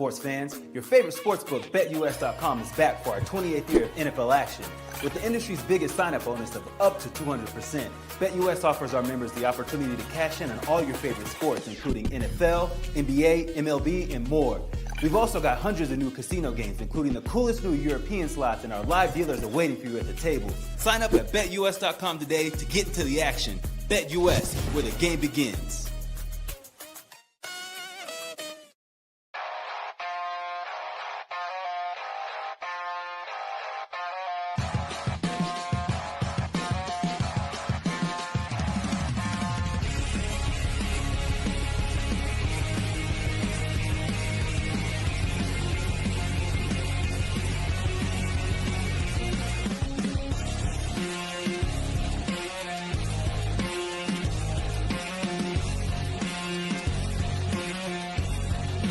sports fans? Your favorite sportsbook, BetUS.com, is back for our 28th year of NFL action. With the industry's biggest sign-up bonus of up to 200%, BetUS offers our members the opportunity to cash in on all your favorite sports, including NFL, NBA, MLB, and more. We've also got hundreds of new casino games, including the coolest new European slots, and our live dealers are waiting for you at the table. Sign up at BetUS.com today to get into the action. BetUS, where the game begins.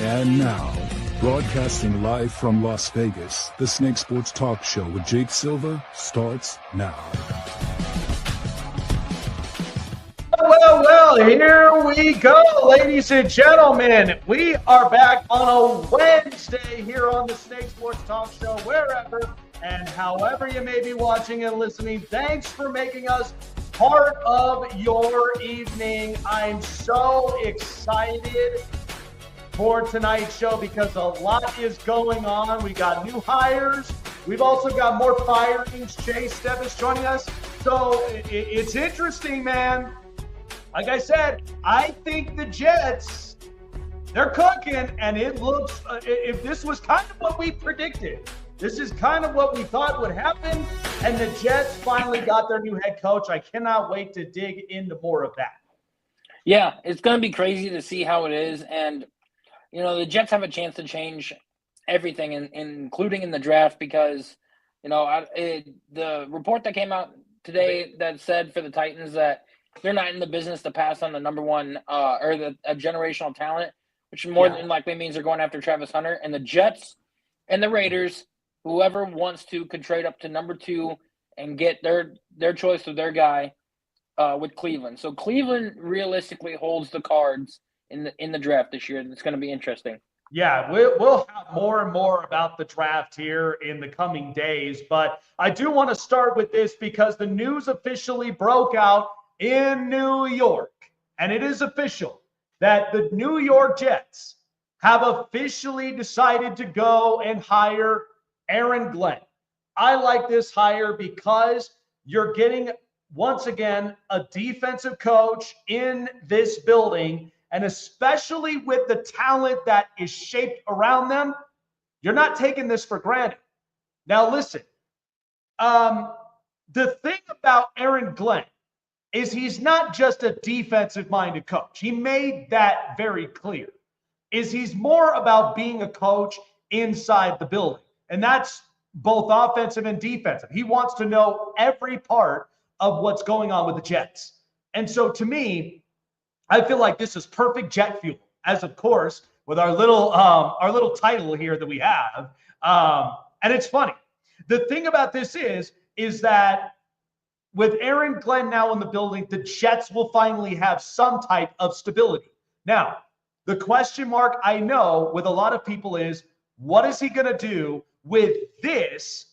And now, broadcasting live from Las Vegas, the Snake Sports Talk Show with Jake Silva starts now. Well, here we go, ladies and gentlemen. We are back on a Wednesday here on the Snake Sports Talk Show, wherever and however you may be watching and listening. Thanks for making us part of your evening. I'm so excited for tonight's show because a lot is going on. We got new hires. We've also got more firings. Chase Stevis joining us. So it's interesting, man. Like I said, I think the Jets, they're cooking, and it looks, if this was kind of what we predicted, this is kind of what we thought would happen, and the Jets finally got their new head coach. I cannot wait to dig into more of that. Yeah, it's going to be crazy to see how it is, and you know, the Jets have a chance to change everything, including in the draft, because, you know, the report that came out today that said for the Titans that they're not in the business to pass on the number one a generational talent, which more than likely means they're going after Travis Hunter. And the Jets and the Raiders, whoever wants to, could trade up to number 2 and get their choice of their guy with Cleveland. So Cleveland realistically holds the cards in the draft this year. It's going to be interesting. Yeah, we'll have more and more about the draft here in the coming days, but I do want to start with this because the news officially broke out in New York, and it is official that the New York Jets have officially decided to go and hire Aaron Glenn. I like this hire because you're getting, once again, a defensive coach in this building. And especially with the talent that is shaped around them, you're not taking this for granted. Now, listen, the thing about Aaron Glenn is he's not just a defensive-minded coach. He made that very clear. He's more about being a coach inside the building. And that's both offensive and defensive. He wants to know every part of what's going on with the Jets. And so to me, I feel like this is perfect jet fuel, as of course, with our little title here that we have. And it's funny. The thing about this is that with Aaron Glenn now in the building, the Jets will finally have some type of stability. Now, the question mark I know with a lot of people is, what is he going to do with this?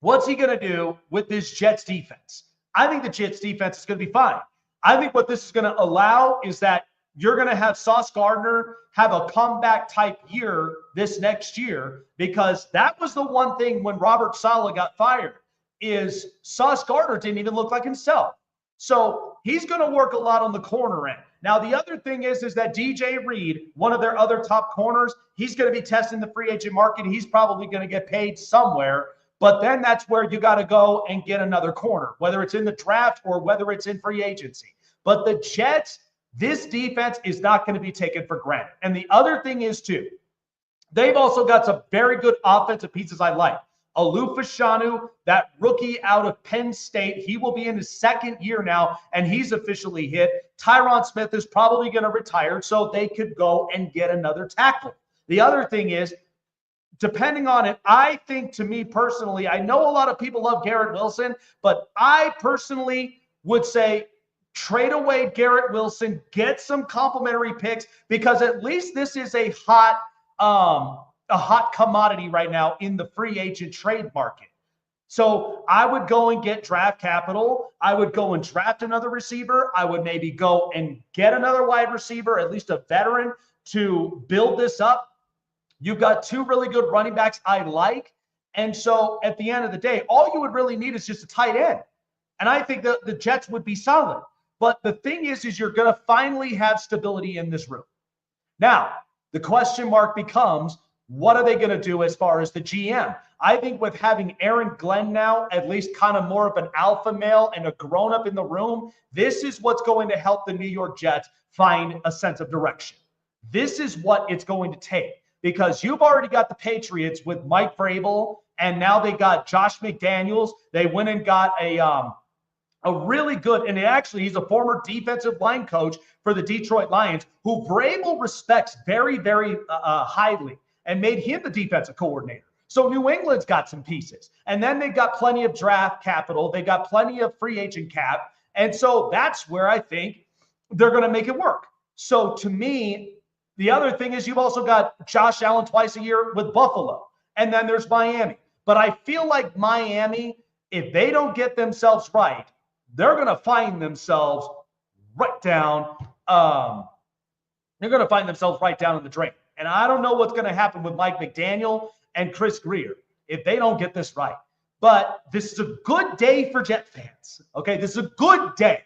What's he going to do with this Jets defense? I think the Jets defense is going to be fine. I think what this is going to allow is that you're going to have Sauce Gardner have a comeback type year this next year, because that was the one thing when Robert Saleh got fired is Sauce Gardner didn't even look like himself. So he's going to work a lot on the corner end. Now, the other thing is that DJ Reed, one of their other top corners, he's going to be testing the free agent market. He's probably going to get paid somewhere. But then that's where you got to go and get another corner, whether it's in the draft or whether it's in free agency. But the Jets, this defense is not going to be taken for granted. And the other thing is, too, they've also got some very good offensive pieces I like. Alou Fashanu, that rookie out of Penn State, he will be in his second year now, and he's officially hit. Tyron Smith is probably going to retire, so they could go and get another tackle. The other thing is, depending on it, I think, to me personally, I know a lot of people love Garrett Wilson, but I personally would say trade away Garrett Wilson, get some complimentary picks, because at least this is a hot commodity right now in the free agent trade market. So I would go and get draft capital. I would go and draft another receiver. I would maybe go and get another wide receiver, at least a veteran, to build this up. You've got two really good running backs I like. And so at the end of the day, all you would really need is just a tight end. And I think that the Jets would be solid. But the thing is you're going to finally have stability in this room. Now, the question mark becomes, what are they going to do as far as the GM? I think with having Aaron Glenn now, at least kind of more of an alpha male and a grown-up in the room, this is what's going to help the New York Jets find a sense of direction. This is what it's going to take, because you've already got the Patriots with Mike Vrabel, and now they got Josh McDaniels. They went and got a really good, and actually he's a former defensive line coach for the Detroit Lions, who Vrabel respects very, very highly, and made him the defensive coordinator. So New England's got some pieces. And then they've got plenty of draft capital. They got plenty of free agent cap. And so that's where I think they're going to make it work. So to me, the other thing is you've also got Josh Allen twice a year with Buffalo. And then there's Miami. But I feel like Miami, if they don't get themselves right, they're going to find themselves right down. They're going to find themselves right down in the drain. And I don't know what's going to happen with Mike McDaniel and Chris Grier if they don't get this right. But this is a good day for Jet fans. Okay, this is a good day.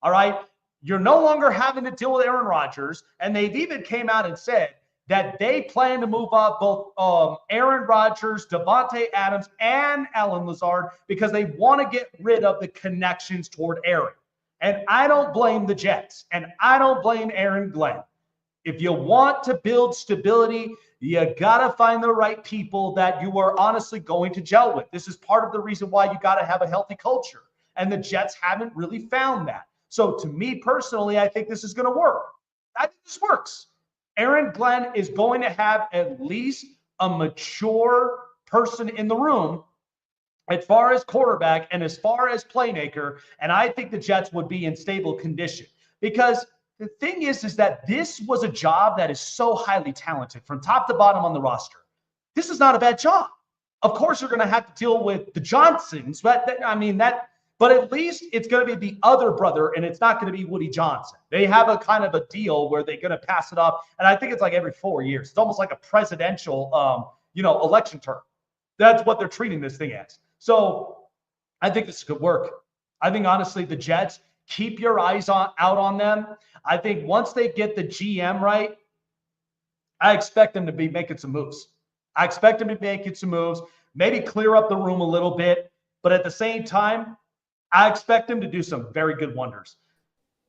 All right. You're no longer having to deal with Aaron Rodgers. And they've even came out and said that they plan to move up both Aaron Rodgers, Devontae Adams, and Allen Lazard, because they want to get rid of the connections toward Aaron. And I don't blame the Jets, and I don't blame Aaron Glenn. If you want to build stability, you got to find the right people that you are honestly going to gel with. This is part of the reason why you got to have a healthy culture. And the Jets haven't really found that. So to me personally, I think this is going to work. I think this works. Aaron Glenn is going to have at least a mature person in the room as far as quarterback and as far as playmaker. And I think the Jets would be in stable condition, because the thing is that this was a job that is so highly talented from top to bottom on the roster. This is not a bad job. Of course, you're going to have to deal with the Johnsons, but at least it's going to be the other brother, and it's not going to be Woody Johnson. They have a kind of a deal where they're going to pass it off, and I think it's like every 4 years. It's almost like a presidential, election term. That's what they're treating this thing as. So I think this could work. I think honestly, the Jets, keep your eyes out on them. I think once they get the GM right, I expect them to be making some moves. Maybe clear up the room a little bit, but at the same time, I expect them to do some very good wonders.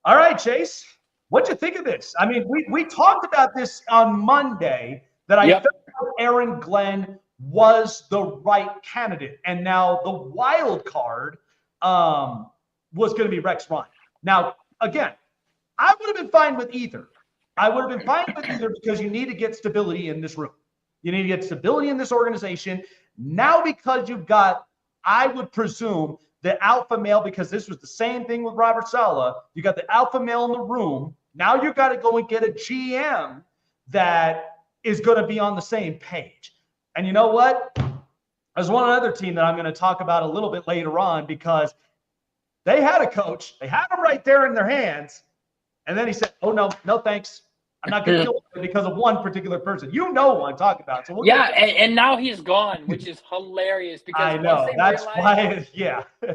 All right, Chase, what'd you think of this? I mean, we talked about this on Monday, that I felt like Aaron Glenn was the right candidate, and now the wild card was going to be Rex Ryan. Now, again, I would have been fine with either. Because you need to get stability in this room. You need to get stability in this organization. Now, because you've got, I would presume, the alpha male, because this was the same thing with Robert Saleh. You got the alpha male in the room. Now you've got to go and get a GM that is going to be on the same page. And you know what? There's one other team that I'm going to talk about a little bit later on, because they had a coach. They had him right there in their hands. And then he said, oh, no, thanks. I'm not going to deal with it because of one particular person. You know who I'm talking about. So and now he's gone, which is hilarious. Because I know. That's why,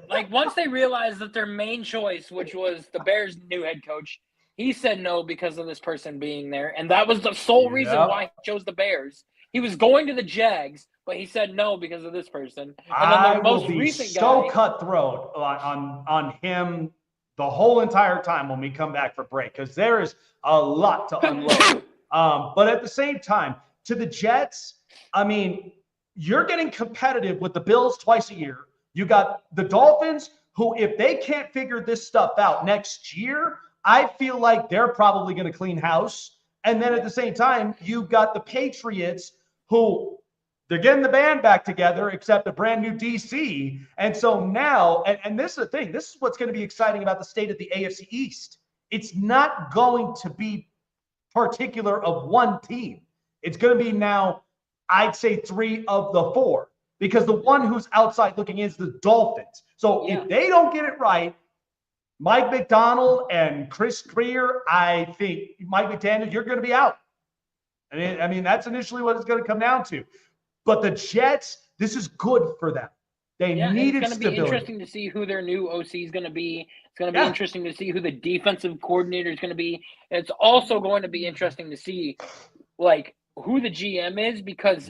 like, once they realized that their main choice, which was the Bears' new head coach, he said no because of this person being there. And that was the sole reason why he chose the Bears. He was going to the Jags, but he said no because of this person. And then the most recent guy, so cutthroat on him the whole entire time when we come back for break, because there is a lot to unload. But at the same time, to the Jets, I mean, you're getting competitive with the Bills twice a year. You got the Dolphins, who, if they can't figure this stuff out next year, I feel like they're probably going to clean house. And then at the same time, you've got the Patriots, who They're getting the band back together, except a brand new DC. And so now, and this is the thing, this is what's going to be exciting about the state of the AFC East. It's not going to be particular of one team. It's going to be now, I'd say 3 of the 4, because the one who's outside looking in is the Dolphins. So if they don't get it right, Mike McDonald and Chris Greer, I think Mike McDaniel, you're going to be out. I mean, that's initially what it's going to come down to. But the Jets, this is good for them. They needed it's going to be stability. interesting to see who their new OC is going to be. It's going to be interesting to see who the defensive coordinator is going to be. It's also going to be interesting to see, like, who the GM is, because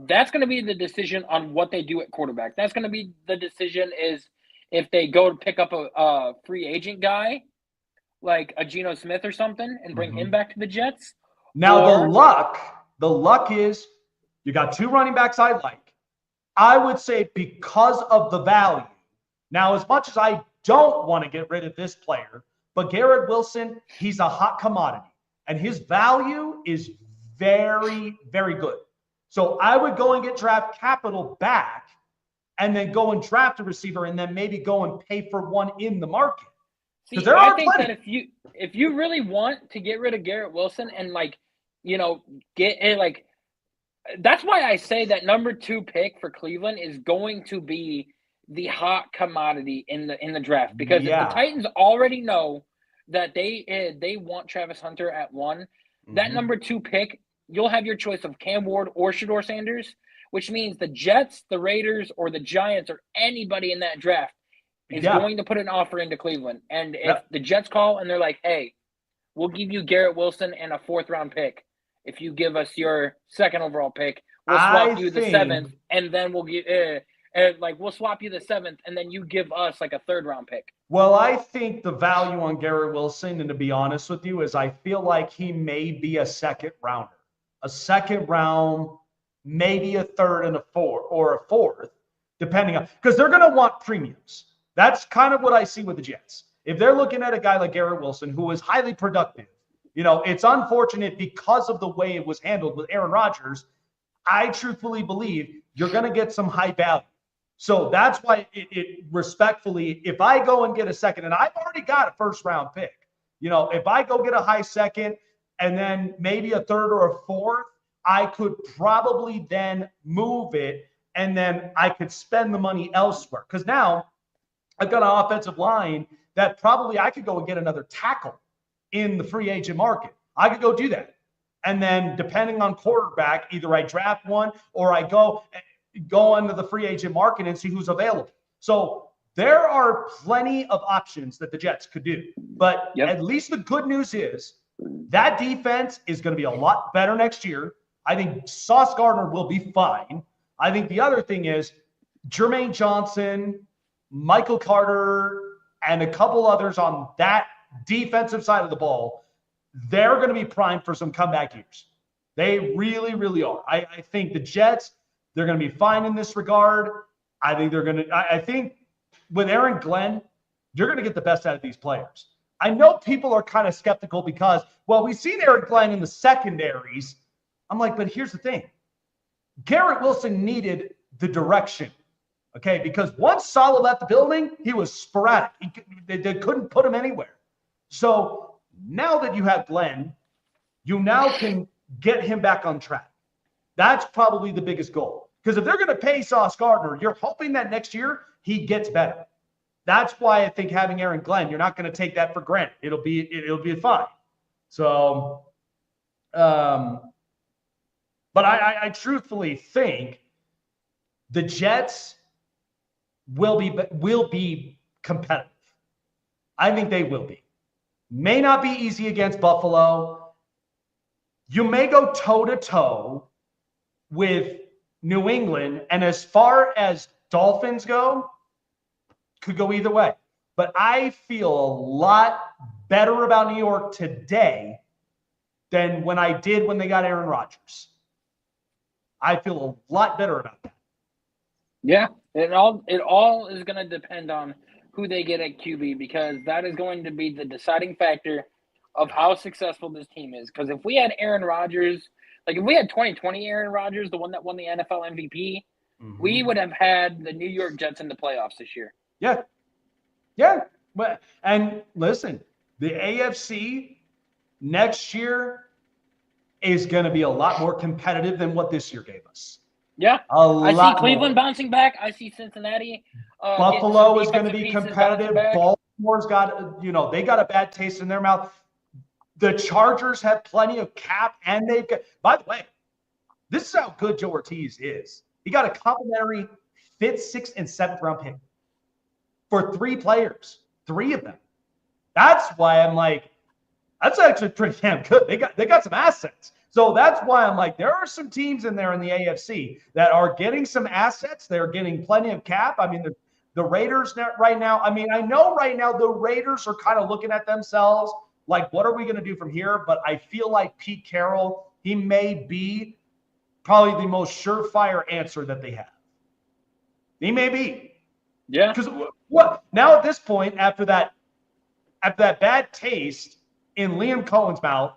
that's going to be the decision on what they do at quarterback. That's going to be the decision is if they go to pick up a free agent guy, like a Geno Smith or something, and bring him back to the Jets. Now, the luck is you got 2 running backs I like. I would say because of the value. Now, as much as I don't want to get rid of this player, but Garrett Wilson, he's a hot commodity, and his value is very, very good. So I would go and get draft capital back and then go and draft a receiver and then maybe go and pay for one in the market. See, I think that if you really want to get rid of Garrett Wilson and, like, you know, get it, like, that's why I say that number 2 pick for Cleveland is going to be the hot commodity in the draft, because if the Titans already know that they want Travis Hunter at 1, that number 2 pick, you'll have your choice of Cam Ward or Shedeur Sanders, which means the Jets, the Raiders, or the Giants, or anybody in that draft is going to put an offer into Cleveland. And if the Jets call and they're like, hey, we'll give you Garrett Wilson and a 4th-round pick if you give us your 2nd overall pick. We'll swap you the 7th, and then we'll give we'll swap you the 7th, and then you give us like a 3rd-round pick. Well, I think the value on Garrett Wilson, and to be honest with you, is I feel like he may be a 2nd rounder. A 2nd round, maybe a 3rd and a 4th, or a 4th, depending on, because they're going to want premiums. That's kind of what I see with the Jets. If they're looking at a guy like Garrett Wilson, who is highly productive, you know, it's unfortunate because of the way it was handled with Aaron Rodgers. I truthfully believe you're going to get some high value. So that's why it respectfully, if I go and get a 2nd, and I've already got a 1st-round pick, you know, if I go get a high 2nd and then maybe a 3rd or a 4th, I could probably then move it, and then I could spend the money elsewhere. Because now I've got an offensive line that probably I could go and get another tackle in the free agent market. I could go do that. And then depending on quarterback, either I draft one or I go into the free agent market and see who's available. So there are plenty of options that the Jets could do. But at least the good news is that defense is going to be a lot better next year. I think Sauce Gardner will be fine. I think the other thing is Jermaine Johnson, Michael Carter, and a couple others on that defensive side of the ball, they're going to be primed for some comeback years. They really, really are. I think the Jets, they're going to be fine in this regard. I think with Aaron Glenn, you're going to get the best out of these players. I know people are kind of skeptical because, well, we've seen Aaron Glenn in the secondaries. I'm like, but here's the thing. Garrett Wilson needed the direction, okay? Because once Saleh left the building, he was sporadic. They couldn't put him anywhere. So now that you have Glenn, you now can get him back on track. That's probably the biggest goal. Because if they're going to pay Sauce Gardner, you're hoping that next year he gets better. That's why I think having Aaron Glenn, you're not going to take that for granted. It'll be fine. So, but I truthfully think the Jets will be competitive. I think they will be. May not be easy against Buffalo. You may go toe-to-toe with New England, and as far as Dolphins go, could go either way. But I feel a lot better about New York today than when I did when they got Aaron Rodgers. I feel a lot better about that. Yeah, it all is going to depend on who they get at QB, because that is going to be the deciding factor of how successful this team is. Because if we had Aaron Rodgers Like if we had 2020 Aaron Rodgers, the one that won the NFL MVP, we would have had the New York Jets in the playoffs this year. Yeah. Yeah. And listen, the AFC next year is going to be a lot more competitive than what this year gave us. Yeah. I see Cleveland bouncing back. I see Cincinnati. Buffalo is going to be competitive. Baltimore's got, they got a bad taste in their mouth. The Chargers have plenty of cap, and they've got, by the way, this is how good Joe Ortiz is. He got a complimentary 5th, 6th, and 7th round pick for 3 players, 3 of them. That's why I'm like, that's actually pretty damn good. They got some assets. So that's why I'm like, there are some teams in there in the AFC that are getting some assets. They're getting plenty of cap. I mean, the Raiders right now, I mean, I know right now the Raiders are kind of looking at themselves like, what are we going to do from here? But I feel like Pete Carroll, he may be probably the most surefire answer that they have. He may be. Yeah. Because what now at this point, after that bad taste in Liam Cohen's mouth,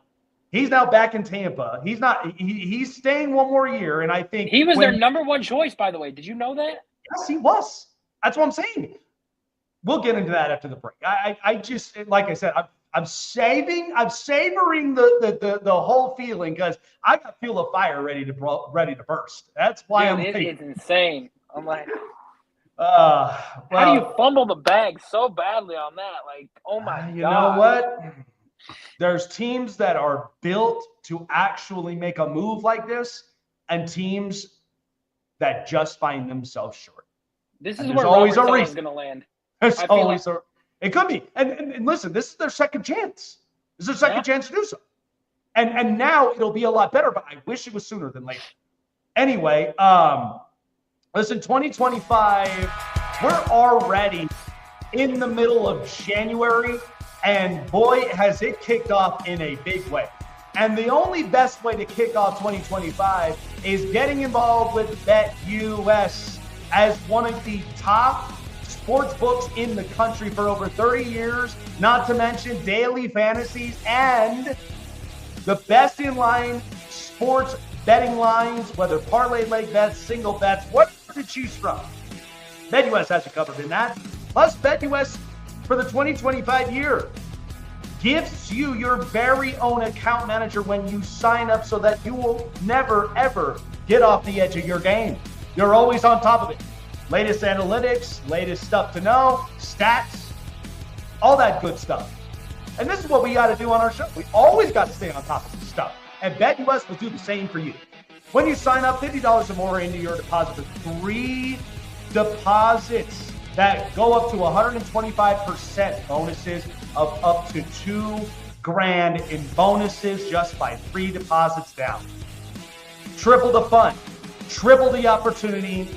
he's now back in Tampa. He's staying one more year, and I think he was their number 1 choice, by the way. Did you know that? Yes, he was. That's what I'm saying. We'll get into that after the break. I just, like I said, I'm savoring the whole feeling because I feel the fire ready to burst. That's why it's insane. I'm like, how do you fumble the bag so badly on that? Like, oh my God. You know what? There's teams that are built to actually make a move like this, and teams that just find themselves short. This is where always Robert Saleh's going to land. There's always it could be. And listen, this is their second chance. This is their second chance to do so. And now it'll be a lot better, but I wish it was sooner than later. Anyway, listen, 2025, we're already in the middle of January, and boy, has it kicked off in a big way. And the only best way to kick off 2025 is getting involved with BetUS as one of the top sports books in the country for over 30 years, not to mention daily fantasies and the best in line sports betting lines, whether parlay leg bets, single bets, what to choose from. BetUS has you covered in that. Plus, BetUS for the 2025 year gives you your very own account manager when you sign up so that you will never, ever get off the edge of your game. You're always on top of it. Latest analytics, latest stuff to know, stats, all that good stuff. And this is what we got to do on our show. We always got to stay on top of this stuff. And BetUS will do the same for you. When you sign up, $50 or more into your deposit with 3 deposits that go up to 125% bonuses of up to $2,000 in bonuses just by 3 deposits down. Triple the fun, triple the opportunity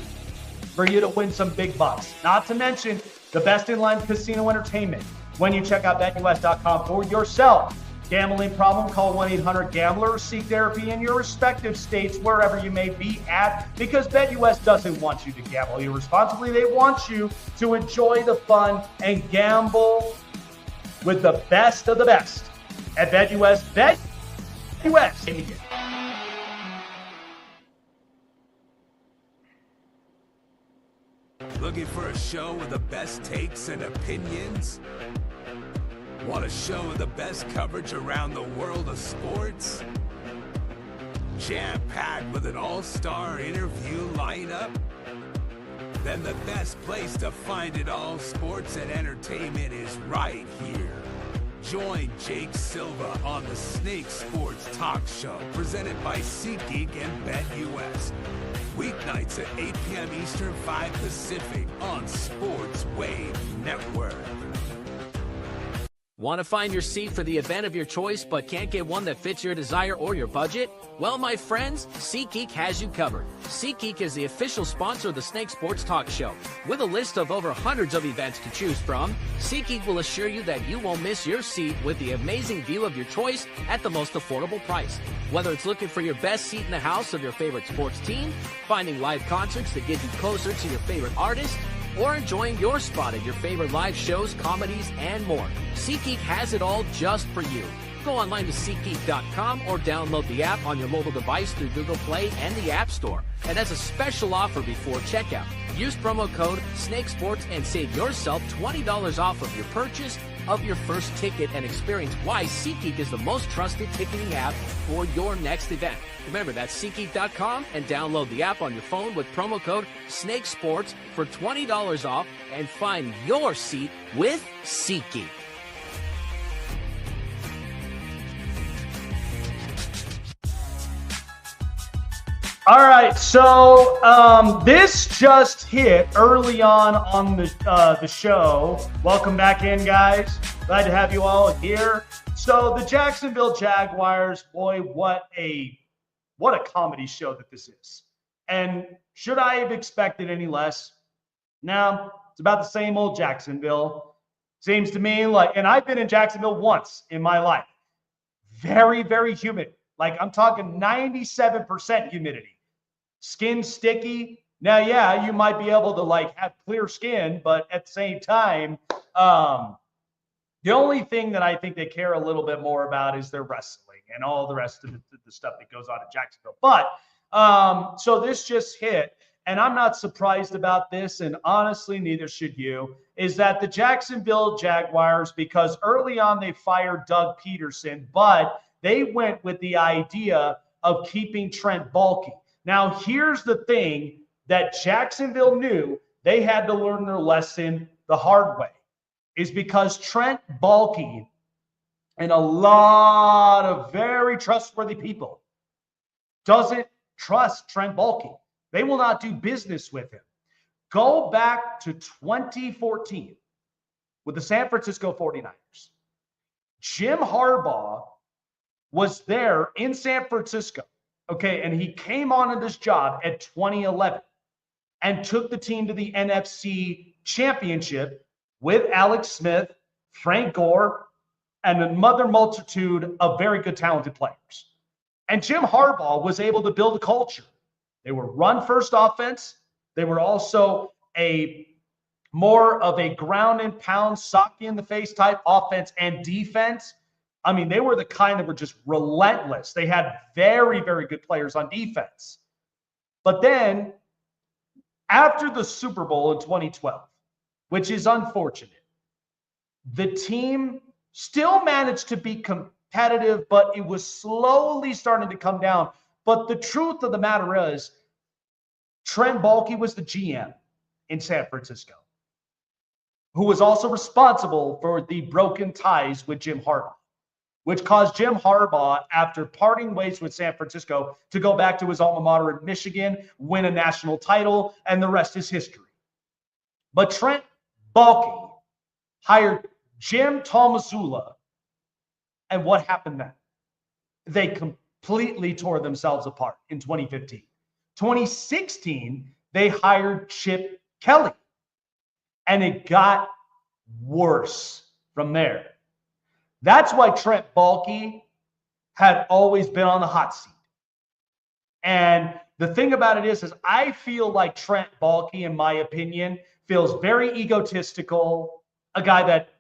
for you to win some big bucks. Not to mention the best in-line casino entertainment when you check out BetUS.com for yourself. Gambling problem? Call 1-800-GAMBLER or seek therapy in your respective states, wherever you may be at, because BetUS doesn't want you to gamble irresponsibly. They want you to enjoy the fun and gamble with the best of the best at BetUS. BetUS. Looking for a show with the best takes and opinions? Want a show with the best coverage around the world of sports? Jam-packed with an all-star interview lineup? Then the best place to find it all, sports and entertainment, is right here. Join Jake Silva on the Snake Sports Talk Show, presented by SeatGeek and BetUS. Weeknights at 8 p.m. Eastern, 5 Pacific on Sports Wave Network. Want to find your seat for the event of your choice but can't get one that fits your desire or your budget? Well, my friends, SeatGeek has you covered. SeatGeek is the official sponsor of the Snake Sports Talk Show. With a list of over hundreds of events to choose from, SeatGeek will assure you that you won't miss your seat with the amazing view of your choice at the most affordable price. Whether it's looking for your best seat in the house of your favorite sports team, finding live concerts that get you closer to your favorite artist, or enjoying your spot at your favorite live shows, comedies, and more, SeatGeek has it all just for you. Go online to SeatGeek.com or download the app on your mobile device through Google Play and the App Store. And as a special offer before checkout, use promo code SNAKESPORTS and save yourself $20 off of your purchase of your first ticket and experience why SeatGeek is the most trusted ticketing app for your next event. Remember, that's SeatGeek.com and download the app on your phone with promo code SNAKESPORTS for $20 off and find your seat with SeatGeek. All right, so this just hit early on the show. Welcome back in, guys. Glad to have you all here. So the Jacksonville Jaguars, boy, what a comedy show that this is. And should I have expected any less? No, it's about the same old Jacksonville. Seems to me like, and I've been in Jacksonville once in my life. Very, very humid. Like I'm talking 97% humidity. Skin sticky. Now, yeah, you might be able to like have clear skin, but at the same time, the only thing that I think they care a little bit more about is their wrestling and all the rest of the stuff that goes on in Jacksonville. But so this just hit, and I'm not surprised about this, and honestly, neither should you, is that the Jacksonville Jaguars, because early on they fired Doug Peterson, but they went with the idea of keeping Trent Baalke. Now, here's the thing that Jacksonville knew they had to learn their lesson the hard way, is because Trent Baalke and a lot of very trustworthy people doesn't trust Trent Baalke. They will not do business with him. Go back to 2014 with the San Francisco 49ers. Jim Harbaugh was there in San Francisco. Okay, and he came on this job at 2011 and took the team to the NFC Championship with Alex Smith, Frank Gore, and another multitude of very good, talented players. And Jim Harbaugh was able to build a culture. They were run-first offense. They were also more of a ground-and-pound, sock-you-in-the-face type offense and defense. I mean, they were the kind that were just relentless. They had very, very good players on defense. But then, after the Super Bowl in 2012, which is unfortunate, the team still managed to be competitive, but it was slowly starting to come down. But the truth of the matter is, Trent Baalke was the GM in San Francisco, who was also responsible for the broken ties with Jim Harbaugh, which caused Jim Harbaugh, after parting ways with San Francisco, to go back to his alma mater in Michigan, win a national title, and the rest is history. But Trent Baalke hired Jim Tomsula, and what happened then? They completely tore themselves apart in 2015. 2016, they hired Chip Kelly, and it got worse from there. That's why Trent Baalke had always been on the hot seat. And the thing about it is I feel like Trent Baalke, in my opinion, feels very egotistical, a guy that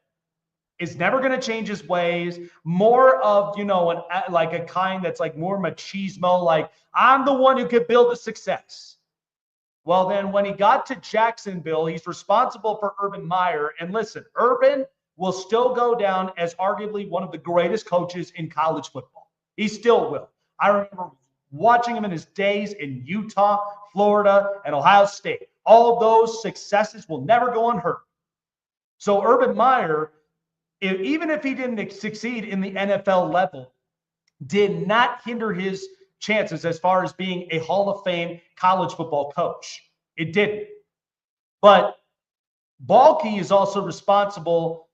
is never going to change his ways, more of, like a kind that's like more machismo, like I'm the one who could build a success. Well, then when he got to Jacksonville, he's responsible for Urban Meyer. And listen, Urban will still go down as arguably one of the greatest coaches in college football. He still will. I remember watching him in his days in Utah, Florida, and Ohio State. All of those successes will never go unheard. So Urban Meyer, even if he didn't succeed in the NFL level, did not hinder his chances as far as being a Hall of Fame college football coach. It didn't. But Baalke is also responsible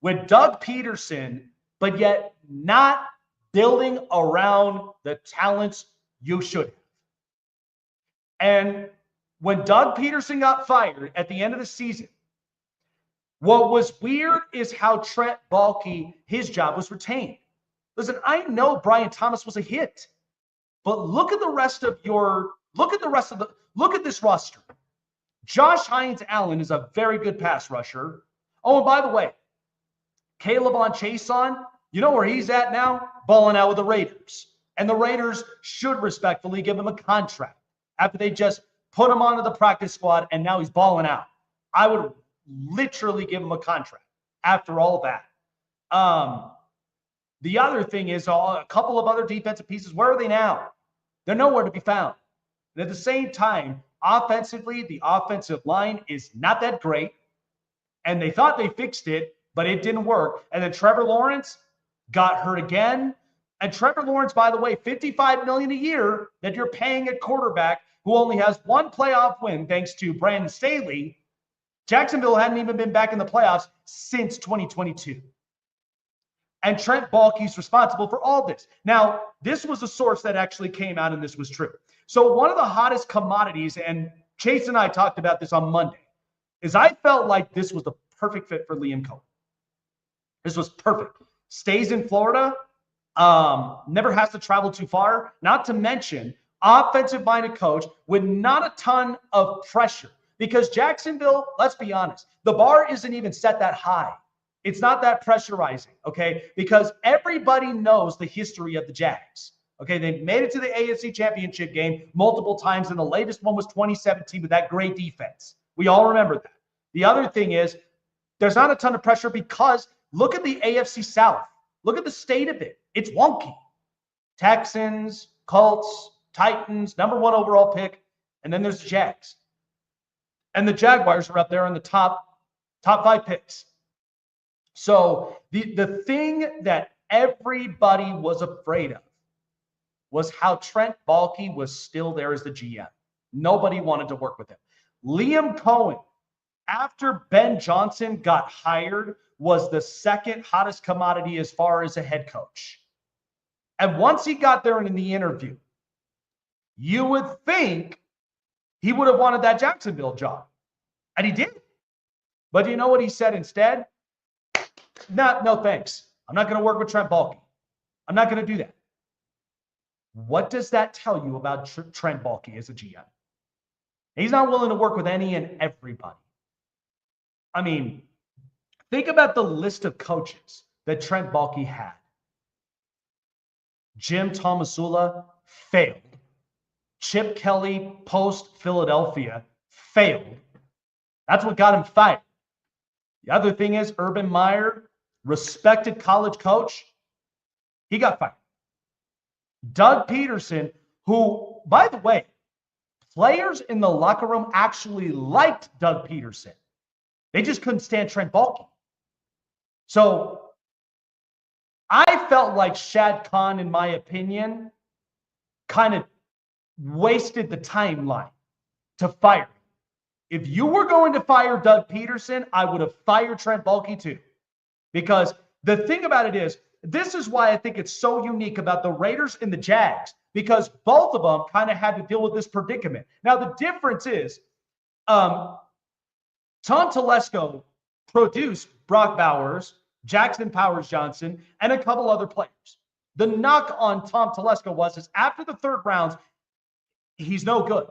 with Doug Peterson, but yet not building around the talents you should have. And when Doug Peterson got fired at the end of the season, what was weird is how Trent Baalke, his job was retained. Listen, I know Brian Thomas was a hit, but look at this roster. Josh Hines-Allen is a very good pass rusher. Oh, and by the way, Caleb on Chason, you know where he's at now? Balling out with the Raiders. And the Raiders should respectfully give him a contract after they just put him onto the practice squad and now he's balling out. I would literally give him a contract after all that. The other thing is a couple of other defensive pieces. Where are they now? They're nowhere to be found. And at the same time, offensively, the offensive line is not that great. And they thought they fixed it, but it didn't work. And then Trevor Lawrence got hurt again. And Trevor Lawrence, by the way, $55 million a year that you're paying at quarterback, who only has one playoff win thanks to Brandon Staley. Jacksonville hadn't even been back in the playoffs since 2022. And Trent Baalke's responsible for all this. Now, this was a source that actually came out, and this was true. So one of the hottest commodities, and Chase and I talked about this on Monday, is I felt like this was the perfect fit for Liam Cohen. This was perfect. Stays in Florida, never has to travel too far. Not to mention, offensive-minded coach with not a ton of pressure. Because Jacksonville, let's be honest, the bar isn't even set that high. It's not that pressurizing, okay? Because everybody knows the history of the Jags. Okay, they've made it to the AFC Championship game multiple times, and the latest one was 2017 with that great defense. We all remember that. The other thing is, there's not a ton of pressure because look at the AFC South. Look at the state of it. It's wonky. Texans, Colts, Titans, number 1 overall pick, and then there's the Jags. And the Jaguars are up there in the top 5 picks. So the thing that everybody was afraid of was how Trent Baalke was still there as the GM. Nobody wanted to work with him. Liam Cohen, after Ben Johnson got hired, was the second hottest commodity as far as a head coach. And once he got there and in the interview, you would think he would have wanted that Jacksonville job. And he did. But you know what he said instead? No thanks. I'm not going to work with Trent Baalke. I'm not going to do that. What does that tell you about Trent Baalke as a GM? He's not willing to work with any and everybody. I mean, think about the list of coaches that Trent Baalke had. Jim Tomsula failed. Chip Kelly post-Philadelphia failed. That's what got him fired. The other thing is Urban Meyer, respected college coach, he got fired. Doug Peterson, who, by the way, players in the locker room actually liked Doug Peterson. They just couldn't stand Trent Baalke. So I felt like Shad Khan, in my opinion, kind of wasted the timeline to fire him. If you were going to fire Doug Peterson, I would have fired Trent Baalke too. Because the thing about it is, this is why I think it's so unique about the Raiders and the Jags, because both of them kind of had to deal with this predicament. Now, the difference is Tom Telesco produced Brock Bowers, Jackson Powers-Johnson, and a couple other players. The knock on Tom Telesco is after the third round, he's no good.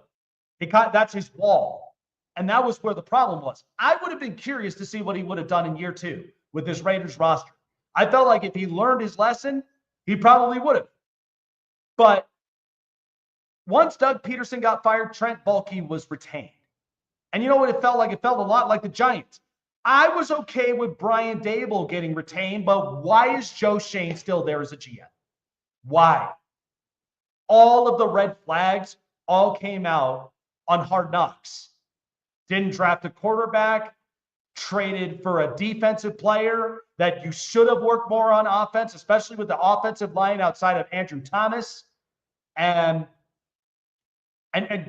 That's his wall. And that was where the problem was. I would have been curious to see what he would have done in year 2 with this Raiders roster. I felt like if he learned his lesson, he probably would have. But once Doug Peterson got fired, Trent Baalke was retained. And you know what it felt like? It felt a lot like the Giants. I was okay with Brian Daboll getting retained, but why is Joe Schoen still there as a GM? Why? All of the red flags all came out on Hard Knocks. Didn't draft a quarterback, traded for a defensive player that you should have worked more on offense, especially with the offensive line outside of Andrew Thomas. And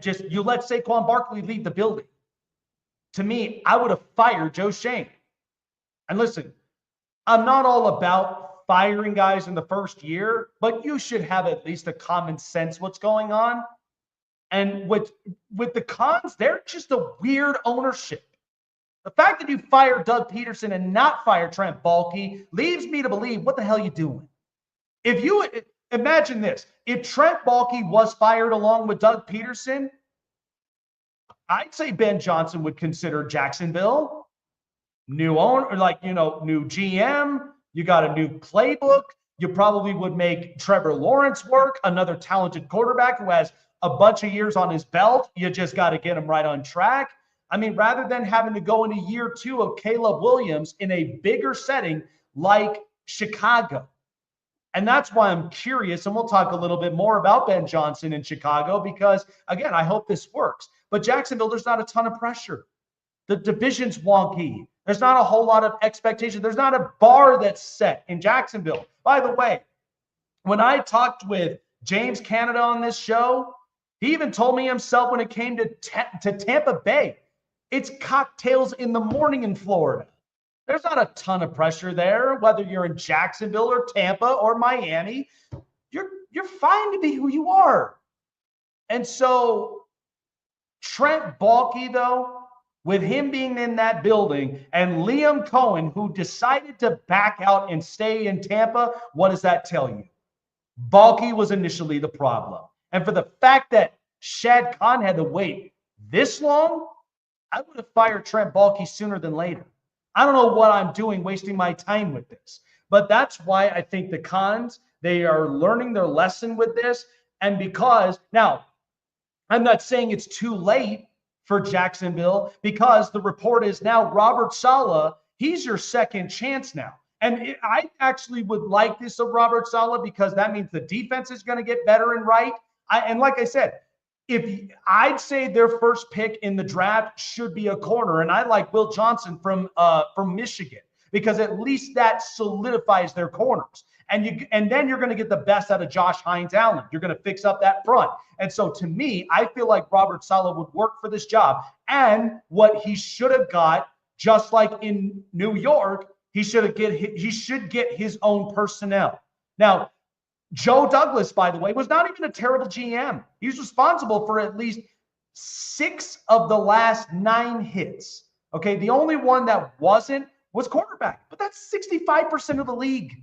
just you let Saquon Barkley leave the building. To me, I would have fired Joe Schoen. And listen, I'm not all about firing guys in the first year, but you should have at least a common sense what's going on. And with the Cons, they're just a weird ownership. The fact that you fire Doug Peterson and not fire Trent Baalke leaves me to believe, what the hell are you doing? If you imagine this, if Trent Baalke was fired along with Doug Peterson, I'd say Ben Johnson would consider Jacksonville new owner, new GM, You got a new playbook. You probably would make Trevor Lawrence work, another talented quarterback who has a bunch of years on his belt. You just got to get him right on track. I mean, rather than having to go into year 2 of Caleb Williams in a bigger setting like Chicago. And that's why I'm curious, and we'll talk a little bit more about Ben Johnson in Chicago because, again, I hope this works. But Jacksonville, there's not a ton of pressure. The division's wonky. There's not a whole lot of expectation. There's not a bar that's set in Jacksonville. By the way, when I talked with James Canada on this show, he even told me himself when it came to Tampa Bay, it's cocktails in the morning in Florida. There's not a ton of pressure there, whether you're in Jacksonville or Tampa or Miami. You're fine to be who you are. And so Trent Baalke, though, with him being in that building and Liam Cohen, who decided to back out and stay in Tampa, what does that tell you? Baalke was initially the problem. And for the fact that Shad Khan had to wait this long, I would have fired Trent Baalke sooner than later. I don't know what I'm doing wasting my time with this. But that's why I think the Khans, they are learning their lesson with this. And because, now, I'm not saying it's too late for Jacksonville because the report is now Robert Saleh, he's your second chance now. And I actually would like this of Robert Saleh because that means the defense is going to get better and right. And like I said, if I'd say their first pick in the draft should be a corner, and I like Will Johnson from Michigan because at least that solidifies their corners. And then you're going to get the best out of Josh Hines-Allen. You're going to fix up that front. And so to me, I feel like Robert Saleh would work for this job. And what he should have got, just like in New York, he should get his own personnel. Now, Joe Douglas, by the way, was not even a terrible GM. He was responsible for at least 6 of the last 9 hits. Okay, the only one that wasn't was quarterback, but that's 65% of the league.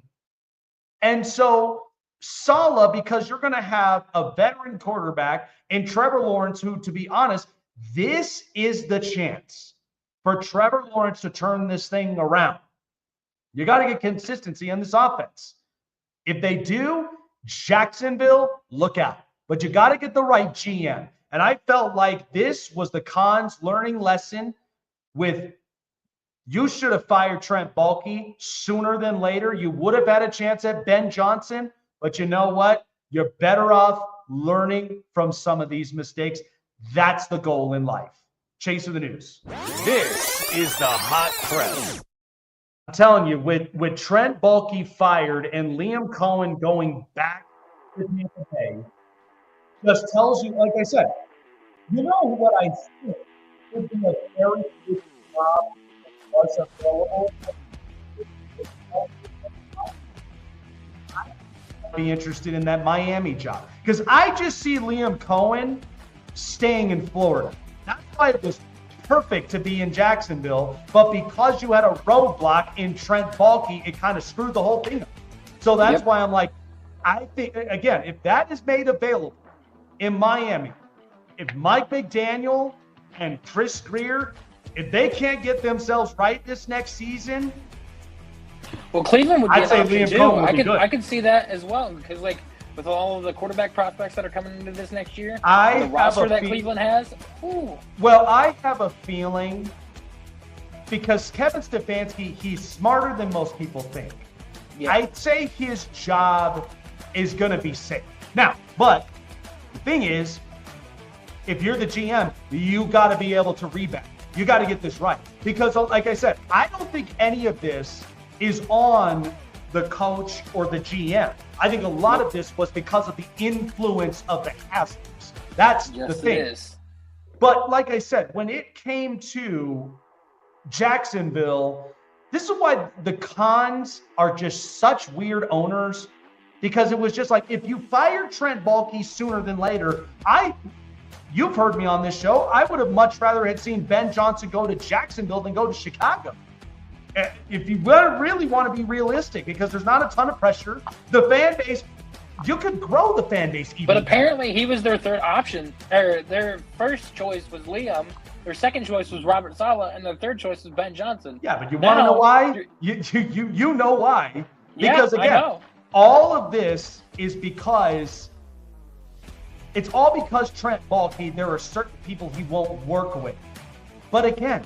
And so Saleh, because you're going to have a veteran quarterback and Trevor Lawrence, who, to be honest, this is the chance for Trevor Lawrence to turn this thing around. You got to get consistency in this offense. If they do, Jacksonville, look out. But you got to get the right GM. And I felt like this was the Khans' learning lesson with you should have fired Trent Baalke sooner than later. You would have had a chance at Ben Johnson. But you know what? You're better off learning from some of these mistakes. That's the goal in life. Chase of the news. This is the Hot Press. I'm telling you, with Trent Baalke fired and Liam Cohen going back to Tampa Bay, just tells you, like I said, you know what I think would be a very good job that was available. I'd be interested in that Miami job because I just see Liam Cohen staying in Florida. That's why it was perfect to be in Jacksonville, but because you had a roadblock in Trent Baalke, it kind of screwed the whole thing up. So that's why I'm like, I think, again, if that is made available in Miami, if Mike McDaniel and Chris Greer, if they can't get themselves right this next season, well, Cleveland would be I'd an say option Liam too. Cohen would be good. I could see that as well because, like, with all of the quarterback prospects that are coming into this next year, the roster that Cleveland has. Ooh. Well, I have a feeling because Kevin Stefanski, he's smarter than most people think. Yeah. I'd say his job is going to be safe. Now, but the thing is, if you're the GM, you got to be able to rebound. You got to get this right. Because, like I said, I don't think any of this is on the coach or the GM. I think a lot of this was because of the influence of the Haslams. That's the thing. It is. But like I said, when it came to Jacksonville, this is why the Khans are just such weird owners, because it was just like, if you fired Trent Baalke sooner than later, you've heard me on this show, I would have much rather had seen Ben Johnson go to Jacksonville than go to Chicago. If you really want to be realistic, because there's not a ton of pressure, the fan base, you could grow the fan base even. But apparently he was their third option. Their first choice was Liam, Their second choice was Robert Saleh, and their third choice was Ben Johnson. Yeah, but you want to know why? You know why? Because I again, know. all of this is because it's all because Trent Baalke, there are certain people he won't work with. But again,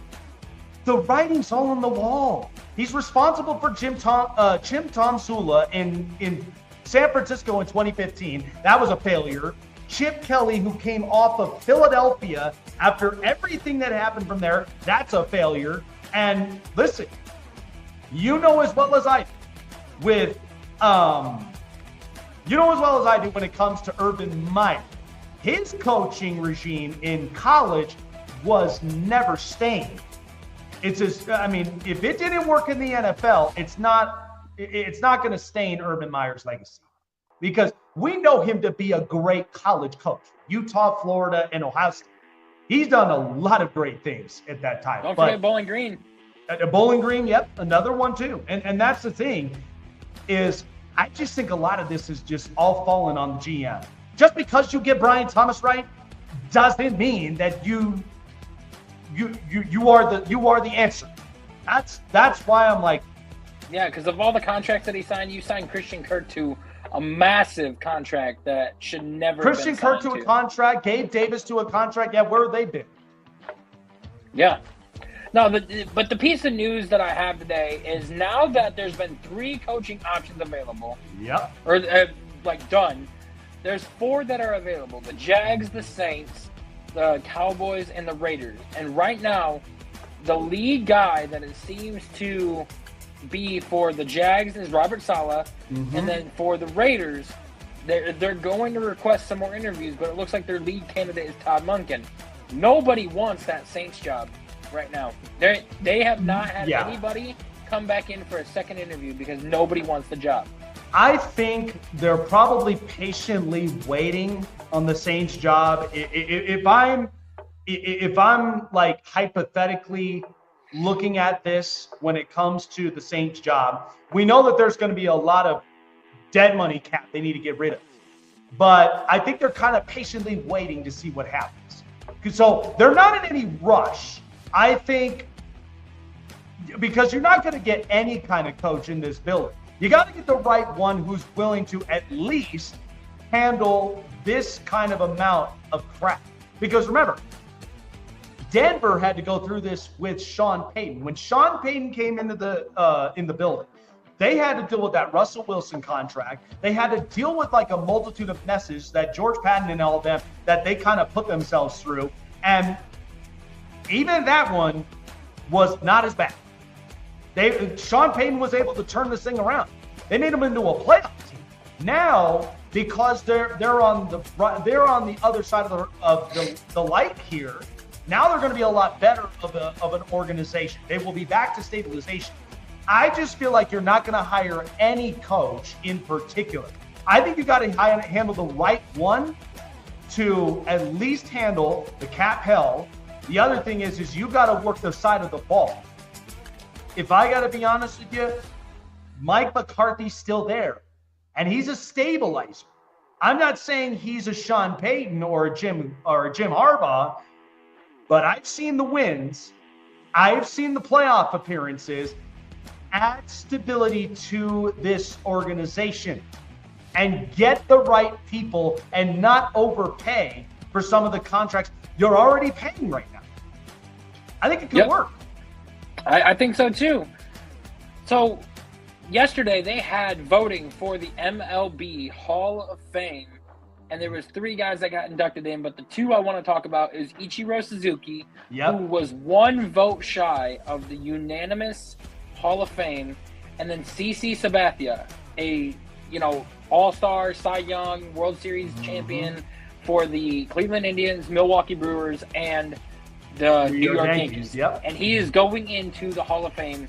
the writing's all on the wall. He's responsible for Jim Tomsula in San Francisco in 2015. That was a failure. Chip Kelly, who came off of Philadelphia after everything that happened from there, that's a failure. And listen, you know as well as I do with when it comes to Urban Meyer. His coaching regime in college was never stained. It's just, I mean, if it didn't work in the NFL, it's not going to stain Urban Meyer's legacy, because we know him to be a great college coach. Utah, Florida, and Ohio State. He's done a lot of great things at that time. Don't forget Bowling Green. Bowling Green, yep, another one too. And that's the thing, is I just think a lot of this is just all falling on the GM. Just because you get Brian Thomas right doesn't mean that you are the answer. That's why I'm like, yeah, because of all the contracts that he signed, you signed Christian Kirk to a massive contract that should never Christian have been Kirk to a contract, Gabe Davis to a contract. Yeah, where have they been? Yeah. No, but the piece of news that I have today is now that there's been 3 coaching options available. Yep. Or done. There's 4 that are available: the Jags, the Saints, the Cowboys, and the Raiders. And right now, the lead guy that it seems to be for the Jags is Robert Saleh, and then for the Raiders, they're going to request some more interviews, but it looks like their lead candidate is Todd Monken. Nobody wants that Saints job right now. They have not had anybody come back in for a second interview because nobody wants the job. I think they're probably patiently waiting on the Saints job. If I'm like hypothetically looking at this when it comes to the Saints job, we know that there's going to be a lot of dead money cap they need to get rid of. But I think they're kind of patiently waiting to see what happens. So they're not in any rush. I think because you're not going to get any kind of coach in this building. You got to get the right one who's willing to at least handle this kind of amount of crap. Because remember, Denver had to go through this with Sean Payton. When Sean Payton came into the building, they had to deal with that Russell Wilson contract. They had to deal with like a multitude of messes that George Patton and all of them that they kind of put themselves through. And even that one was not as bad. Sean Payton was able to turn this thing around. They made them into a playoff team. Now, because they're on the other side of the light here, now they're going to be a lot better of an organization. They will be back to stabilization. I just feel like you're not going to hire any coach in particular. I think you got to handle the right one to at least handle the cap hell. The other thing is you got to work the side of the ball. If I got to be honest with you, Mike McCarthy's still there, and he's a stabilizer. I'm not saying he's a Sean Payton or a Jim Harbaugh, but I've seen the wins. I've seen the playoff appearances. Add stability to this organization and get the right people and not overpay for some of the contracts you're already paying right now. I think it could work. I think so too. So yesterday they had voting for the MLB Hall of Fame, and there was 3 guys that got inducted in, but the 2 I want to talk about is Ichiro Suzuki, who was 1 vote shy of the unanimous Hall of Fame, and then CC Sabathia, a All-Star, Cy Young, World Series champion for the Cleveland Indians, Milwaukee Brewers, and the New York Yankees. And he is going into the Hall of Fame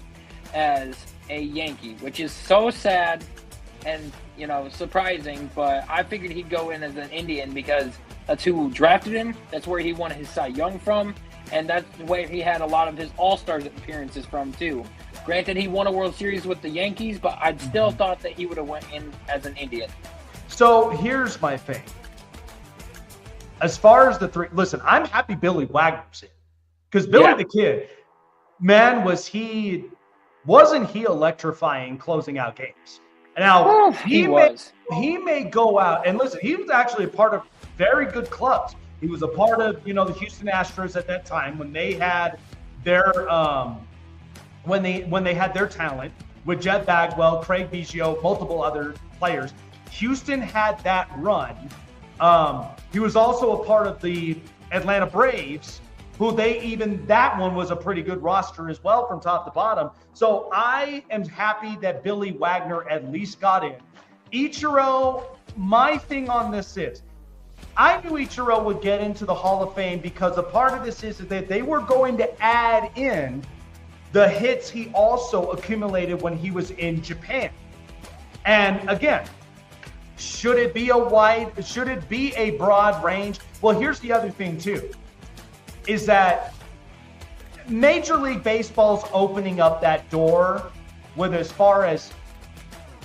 as a Yankee, which is so sad and surprising, but I figured he'd go in as an Indian because that's who drafted him. That's where he won his Cy Young from, and that's where he had a lot of his All-Star appearances from too. Granted, he won a World Series with the Yankees, but I'd still thought that he would have went in as an Indian. So here's my thing. As far as the 3, listen, I'm happy Billy Wagner's in. Because Billy the Kid, man, wasn't he electrifying closing out games? Now, he may go out, and listen, he was actually a part of very good clubs. He was a part of, the Houston Astros at that time when they had their when they had their talent with Jet Bagwell, Craig Biggio, multiple other players. Houston had that run. He was also a part of the Atlanta Braves, who that one was a pretty good roster as well from top to bottom. So I am happy that Billy Wagner at least got in. Ichiro, my thing on this is, I knew Ichiro would get into the Hall of Fame because a part of this is that they were going to add in the hits he also accumulated when he was in Japan. And again, should it be a broad range? Well, here's the other thing too, is that Major League Baseball's opening up that door with as far as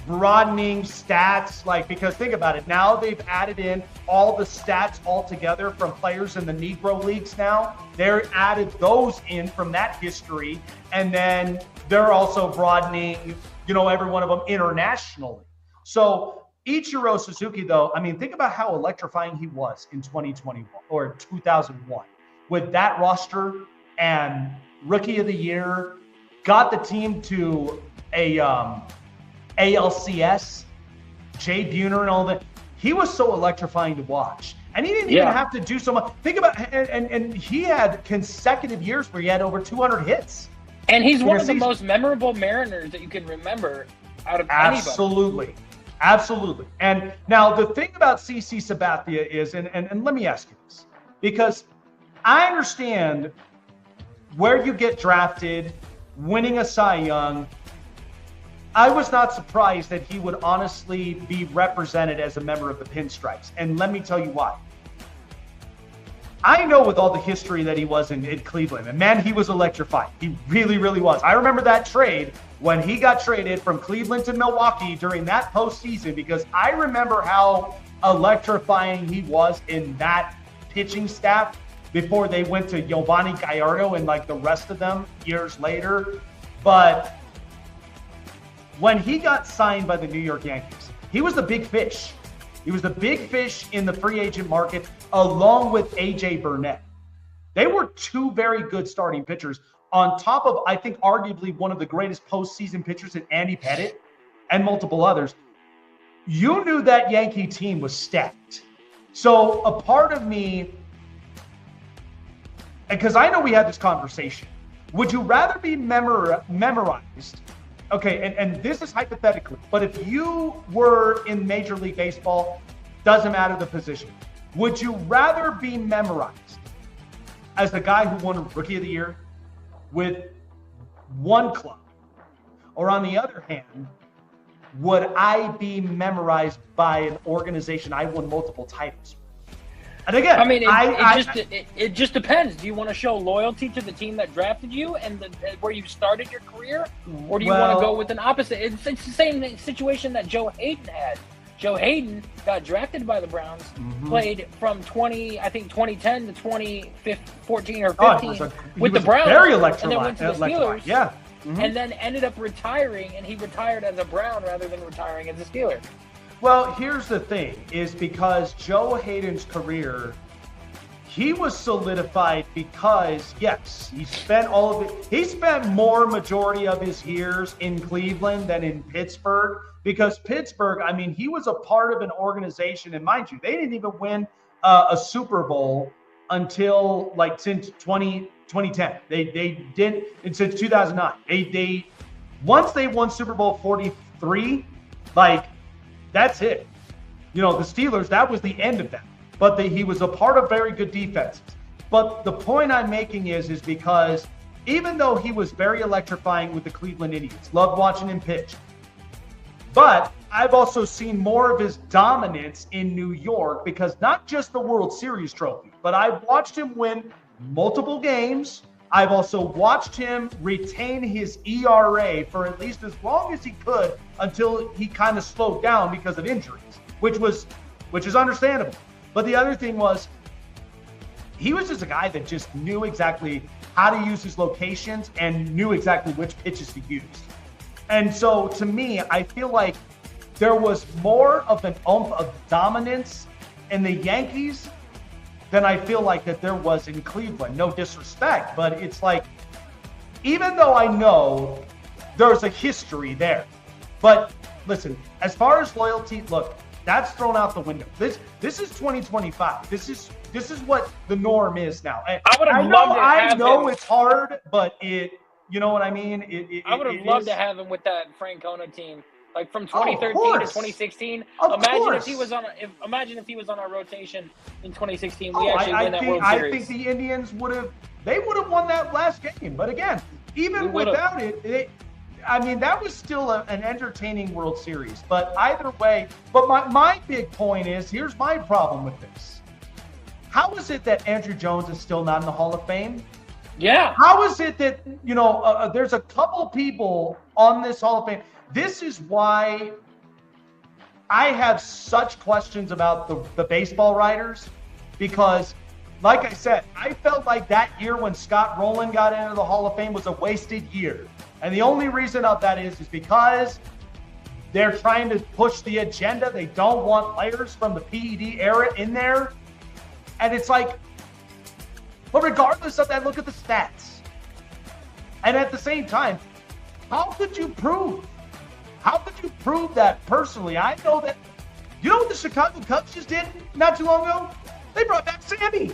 broadening stats, because think about it, now they've added in all the stats all together from players in the Negro Leagues now. They're added those in from that history, and then they're also broadening, every one of them internationally. So Ichiro Suzuki, though, think about how electrifying he was in 2021 or 2001 with that roster and Rookie of the Year, got the team to a ALCS, Jay Buhner and all that. He was so electrifying to watch. And he didn't even have to do so much. Think about and he had consecutive years where he had over 200 hits. And he's one of the most memorable Mariners that you can remember out of anybody. Absolutely. And now the thing about CC Sabathia is, and let me ask you this, because I understand where you get drafted, winning a Cy Young. I was not surprised that he would honestly be represented as a member of the Pinstripes. And let me tell you why. I know with all the history that he was in Cleveland, and man, he was electrifying. He really, really was. I remember that trade when he got traded from Cleveland to Milwaukee during that postseason, because I remember how electrifying he was in that pitching staff before they went to Giovanni Gallardo and the rest of them years later. But when he got signed by the New York Yankees, he was the big fish. He was the big fish in the free agent market, along with A.J. Burnett. They were two very good starting pitchers, on top of, I think, arguably one of the greatest postseason pitchers in Andy Pettitte and multiple others. You knew that Yankee team was stacked. So a part of me, because I know we had this conversation, would you rather be memorized? Okay, and this is hypothetically, but if you were in Major League Baseball, doesn't matter the position, would you rather be memorized as the guy who won Rookie of the Year with one club? Or on the other hand, would I be memorized by an organization I won multiple titles with? And again, it just depends. Do you want to show loyalty to the team that drafted you and where you started your career, or do you want to go with an opposite? It's the same situation that Joe Hayden had. Joe Hayden got drafted by the Browns, played from 2010 to 2014 or 15 with the Browns, very and then went to the Steelers, Mm-hmm. and then ended up retiring, and he retired as a Brown rather than retiring as a Steeler. Well, here's the thing, is because Joe Hayden's career, he was solidified because, yes, he spent more majority of his years in Cleveland than in Pittsburgh, because Pittsburgh, he was a part of an organization, and mind you, they didn't even win a Super Bowl until since 2010. They did, and since 2009. They once they won Super Bowl 43, that's it. The Steelers, that was the end of that. But he was a part of very good defenses. But the point I'm making is because even though he was very electrifying with the Cleveland Indians, loved watching him pitch, but I've also seen more of his dominance in New York, because not just the World Series trophy, but I've watched him win multiple games. I've also watched him retain his ERA for at least as long as he could until he kind of slowed down because of injuries, which is understandable. But the other thing was, he was just a guy that just knew exactly how to use his locations and knew exactly which pitches to use. And so to me, I feel like there was more of an oomph of dominance in the Yankees than I feel like that there was in Cleveland. No disrespect, but it's like, even though I know there's a history there, but listen, as far as loyalty, look, that's thrown out the window. This is 2025. This is what the norm is now. I would have loved to have I know him. it's hard, but you know what I mean? I would have loved to have him with that Francona team, like from 2013 to 2016. Imagine if he was on our rotation in 2016. We actually win that World Series. I think the Indians would have won that last game. But again, even without it, that was still an entertaining World Series. But either way, but my big point is, here's my problem with this. How is it that Andruw Jones is still not in the Hall of Fame? Yeah. How is it that, there's a couple people on this Hall of Fame? This is why I have such questions about the baseball writers, because, like I said, I felt like that year when Scott Rowland got into the Hall of Fame was a wasted year. And the only reason of that is because they're trying to push the agenda. They don't want players from the PED era in there. And it's like, but regardless of that, look at the stats. And at the same time, how could you prove that personally? I know that, you know what the Chicago Cubs just did not too long ago? They brought back Sammy.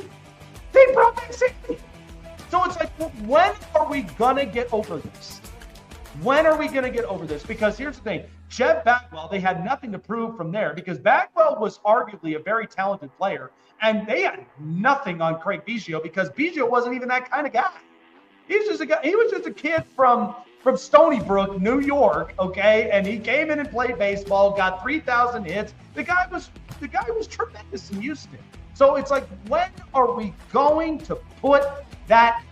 So it's like, when are we going to get over this? Because here's the thing. Jeff Bagwell, they had nothing to prove from there, because Bagwell was arguably a very talented player, and they had nothing on Craig Biggio, because Biggio wasn't even that kind of guy. He was just a kid from Stony Brook, New York, okay? And he came in and played baseball, got 3,000 hits. The guy was tremendous in Houston. So it's like, when are we going to put that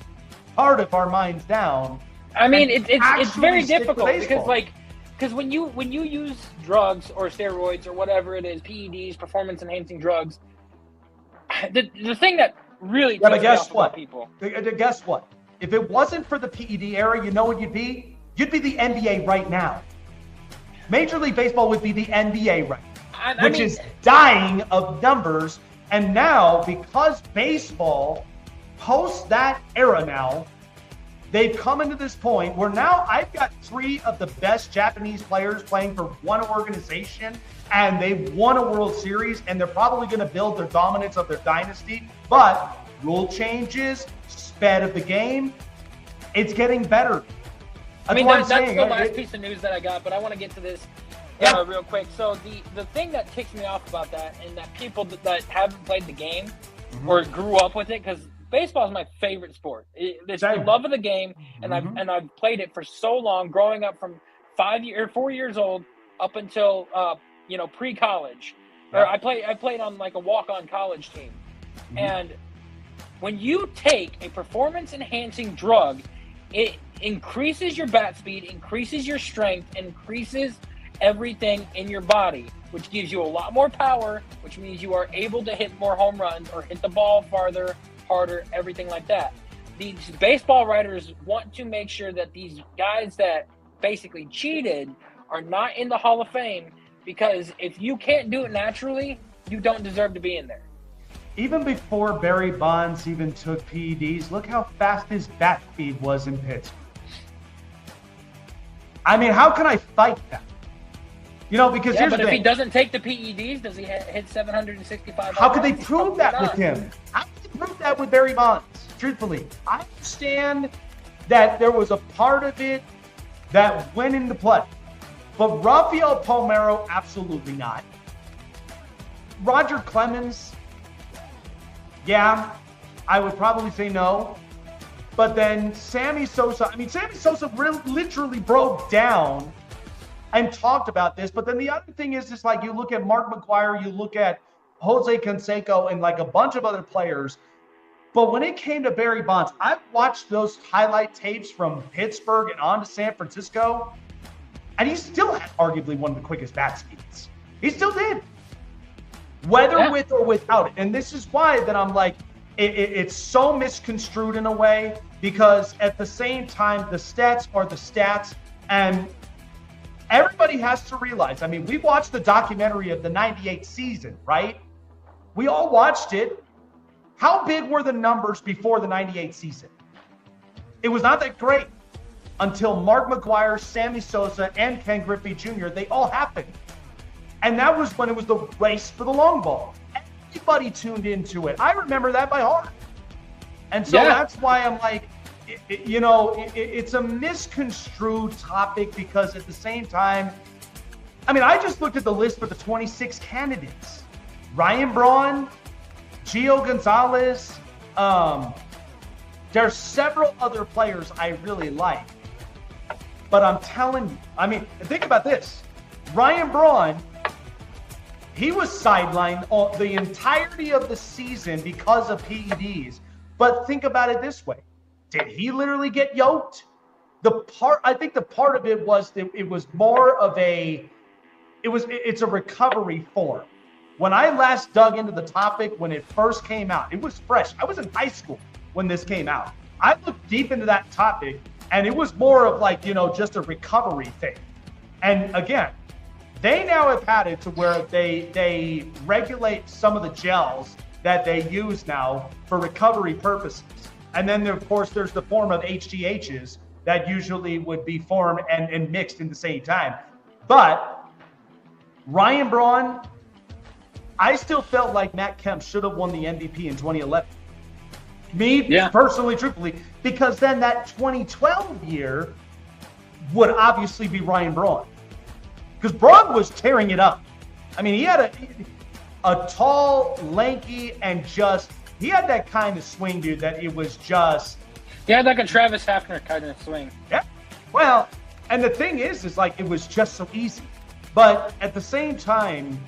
part of our minds down? I mean, it's very difficult, because when you use drugs or steroids or whatever it is, PEDs, performance enhancing drugs, the thing that really but guess what people. Guess what? If it wasn't for the PED era, you know what you'd be? You'd be the NBA right now. Major League Baseball would be the NBA right now, which is dying of numbers. And now, because baseball, post that era now, they've come into this point where now I've got 3 of the best Japanese players playing for one organization, and they've won a World Series, and they're probably going to build their dominance of their dynasty. But rule changes, sped of the game, it's getting better. That's the last piece of news that I got, but I want to get to this real quick. So the thing that ticks me off about that, and that people that haven't played the game or grew up with it, because baseball is my favorite sport. It's the love of the game, and I've played it for so long, growing up from 4 years old up until pre-college. Or I played on like a walk-on college team, and when you take a performance-enhancing drug, it increases your bat speed, increases your strength, increases everything in your body, which gives you a lot more power, which means you are able to hit more home runs or hit the ball farther, harder, everything like that. These baseball writers want to make sure that these guys that basically cheated are not in the Hall of Fame, because if you can't do it naturally, you don't deserve to be in there. Even before Barry Bonds even took PEDs, look how fast his bat speed was in Pittsburgh. I mean, how can I fight that? Because here's the thing. But if he doesn't take the PEDs, does he hit 765? How could they prove that with him? How could they prove that with Barry Bonds? Truthfully, I understand that there was a part of it that went into play. But Rafael Palmeiro, absolutely not. Roger Clemens, yeah, I would probably say no. But then Sammy Sosa literally broke down and talked about this. But then the other thing is like, you look at Mark McGwire, you look at Jose Canseco, and like a bunch of other players. But when it came to Barry Bonds, I've watched those highlight tapes from Pittsburgh and on to San Francisco, and he still had arguably one of the quickest bat speeds. He still did. Whether with or without it. And this is why that I'm like, it's so misconstrued in a way, because at the same time, the stats are the stats, and everybody has to realize, I mean, we watched the documentary of the 98 season, right? We all watched it. How big were the numbers before the 98 season? It was not that great until Mark McGwire, Sammy Sosa, and Ken Griffey Jr., they all happened. And that was when it was the race for the long ball. Everybody tuned into it. I remember that by heart. And so that's why I'm like, it's a misconstrued topic, because at the same time, I mean, I just looked at the list for the 26 candidates. Ryan Braun, Gio Gonzalez. There's several other players I really like. But I'm telling you, I mean, think about this. Ryan Braun, he was sidelined the entirety of the season because of PEDs. But think about it this way. Did he literally get yoked? I think the part of it was that it was more of it's a recovery form. When I last dug into the topic, when it first came out, it was fresh. I was in high school when this came out. I looked deep into that topic, and it was more of like, just a recovery thing. And again, they now have had it to where they regulate some of the gels that they use now for recovery purposes. And then, of course, there's the form of HGHs that usually would be formed and mixed in the same time. But Ryan Braun, I still felt like Matt Kemp should have won the MVP in 2011. Personally, truthfully, because then that 2012 year would obviously be Ryan Braun. Because Braun was tearing it up. I mean, he had a tall, lanky, and he had that kind of swing, dude, that it was just... He had like a Travis Hafner kind of swing. Yeah. Well, and the thing is like, it was just so easy. But at the same time,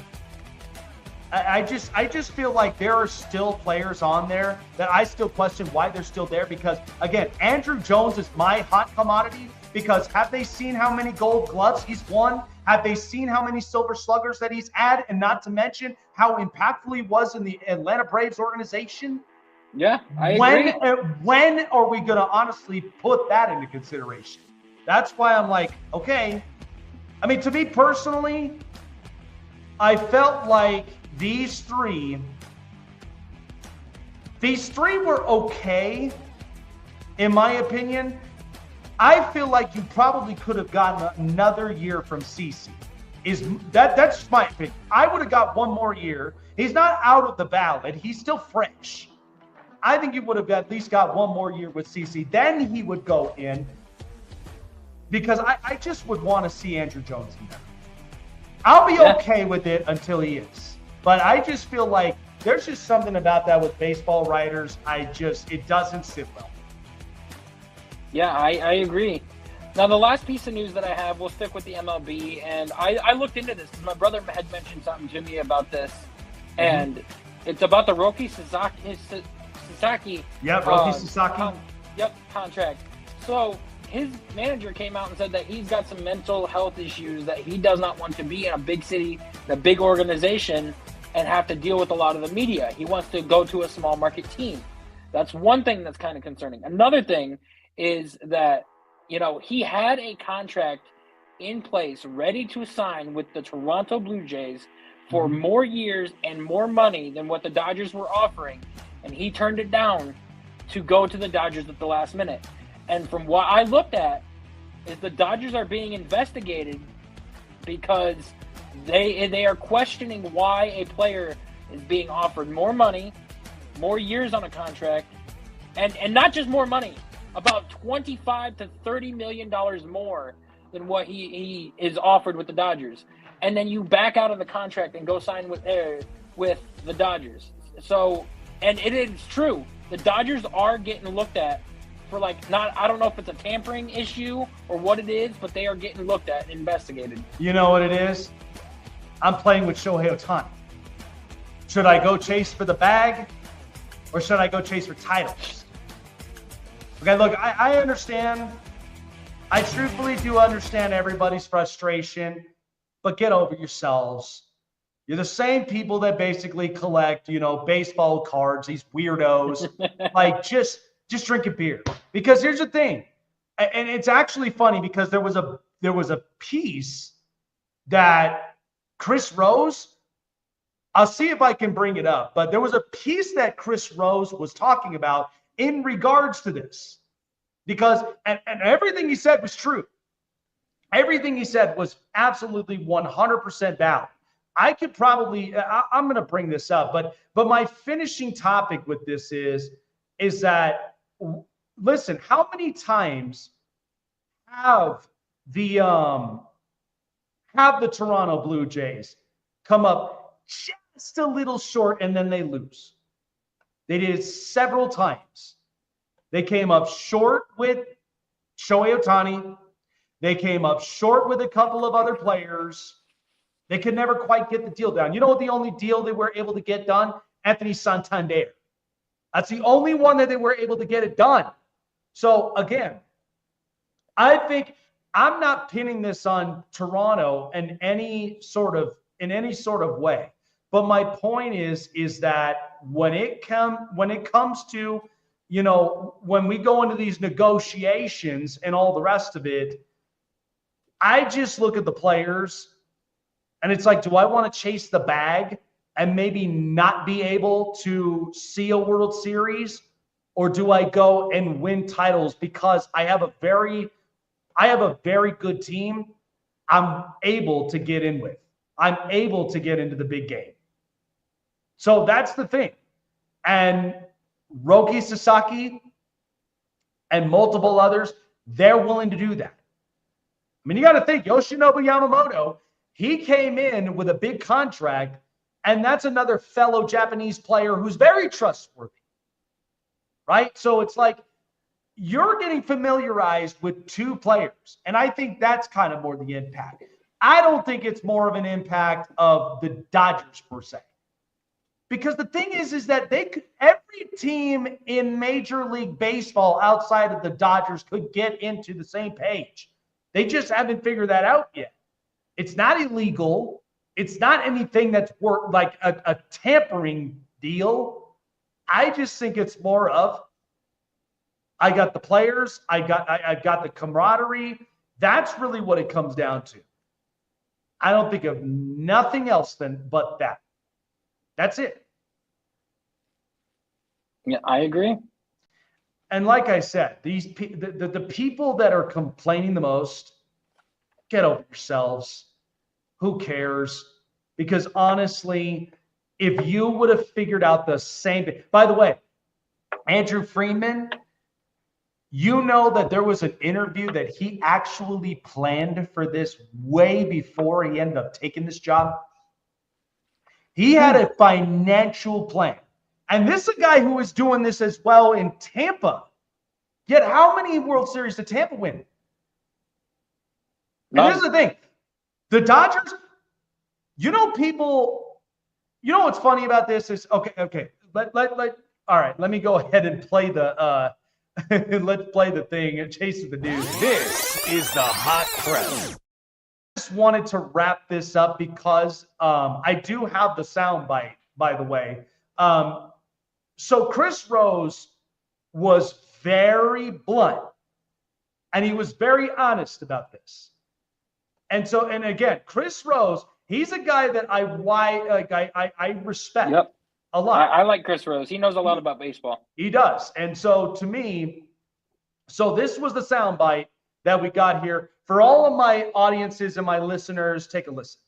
I just feel like there are still players on there that I still question why they're still there, because, again, Andrew Jones is my hot commodity, because have they seen how many gold gloves he's won? Have they seen how many silver sluggers that he's had? And not to mention how impactful he was in the Atlanta Braves organization? Yeah, I agree. When are we going to honestly put that into consideration? That's why I'm like, okay. I mean, to me personally, I felt like these three were okay, in my opinion. I feel like you probably could have gotten another year from CeCe. That's just my opinion. I would have got one more year. He's not out of the ballot. He's still fresh. I think you would have at least got one more year with CeCe. Then he would go in, because I just would want to see Andrew Jones in there. I'll be okay with it until he is. But I just feel like there's just something about that with baseball writers. It doesn't sit well. Yeah, I agree. Now, the last piece of news that I have, we'll stick with the MLB. And I looked into this because my brother had mentioned something to me about this. And it's about the Roki Sasaki. Yeah, Roki Sasaki. Contract. So his manager came out and said that he's got some mental health issues, that he does not want to be in a big city, a big organization, and have to deal with a lot of the media. He wants to go to a small market team. That's one thing that's kind of concerning. Another thing is that, he had a contract in place ready to sign with the Toronto Blue Jays for more years and more money than what the Dodgers were offering. And he turned it down to go to the Dodgers at the last minute. And from what I looked at, is the Dodgers are being investigated because they are questioning why a player is being offered more money, more years on a contract, and not just more money, about $25 to $30 million more than what he is offered with the Dodgers. And then you back out of the contract and go sign with the Dodgers. So, and it is true, the Dodgers are getting looked at for I don't know if it's a tampering issue or what it is, but they are getting looked at and investigated. You know what it is? I'm playing with Shohei Ohtani. Should I go chase for the bag, or should I go chase for titles? Okay, look, I understand. I truthfully do understand everybody's frustration, but get over yourselves. You're the same people that basically collect, baseball cards, these weirdos. Like, just drink a beer. Because here's the thing, and it's actually funny because there was a piece that Chris Rose, I'll see if I can bring it up, but there was a piece that Chris Rose was talking about in regards to this. Because, and everything he said was true. Everything he said was absolutely 100% valid. I could probably, I'm going to bring this up, but my finishing topic with this is that, listen, how many times have the Toronto Blue Jays come up just a little short and then they lose? They did it several times. They came up short with Shohei Ohtani. They came up short with a couple of other players. They could never quite get the deal done. You know what the only deal they were able to get done? Anthony Santander. That's the only one that they were able to get it done. So again, I think I'm not pinning this on Toronto in any sort of way. But my point is that when it comes to, when we go into these negotiations and all the rest of it, I just look at the players and it's like, do I want to chase the bag and maybe not be able to see a World Series? Or do I go and win titles because I have a very good team I'm able to get in with. I'm able to get into the big game. So that's the thing. And Roki Sasaki and multiple others, they're willing to do that. I mean, you got to think, Yoshinobu Yamamoto, he came in with a big contract, and that's another fellow Japanese player who's very trustworthy, right? So it's like you're getting familiarized with two players, and I think that's kind of more the impact. I don't think it's more of an impact of the Dodgers per se. Because the thing is that every team in Major League Baseball outside of the Dodgers could get into the same page. They just haven't figured that out yet. It's not illegal. It's not anything that's worth like a tampering deal. I just think it's more of, I got the players, I got the camaraderie. That's really what it comes down to. I don't think of nothing else but that. That's it. Yeah, I agree. And like I said, the people that are complaining the most, get over yourselves. Who cares? Because honestly, if you would have figured out the same, by the way, Andrew Friedman, you know that there was an interview that he actually planned for this way before he ended up taking this job. He had a financial plan. And this is a guy who was doing this as well in Tampa. Yet how many World Series did Tampa win? And here's the thing. The Dodgers, what's funny about this is, okay. All right, let me go ahead and play let's play the thing and chase the news. This is the Hot Press. I just wanted to wrap this up because I do have the soundbite, by the way. So Chris Rose was very blunt, and he was very honest about this. And again, Chris Rose, he's a guy that I respect a lot. I like Chris Rose. He knows a lot about baseball. He does. And so to me, this was the soundbite that we got here. For all of my audiences and my listeners, take a listen.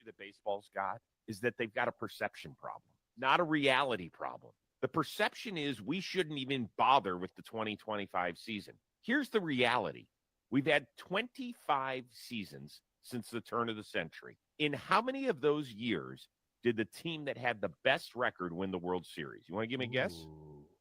The baseball's got is that they've got a perception problem, not a reality problem. The perception is we shouldn't even bother with the 2025 season. Here's the reality. We've had 25 seasons since the turn of the century. In how many of those years did the team that had the best record win the World Series? You want to give me a guess?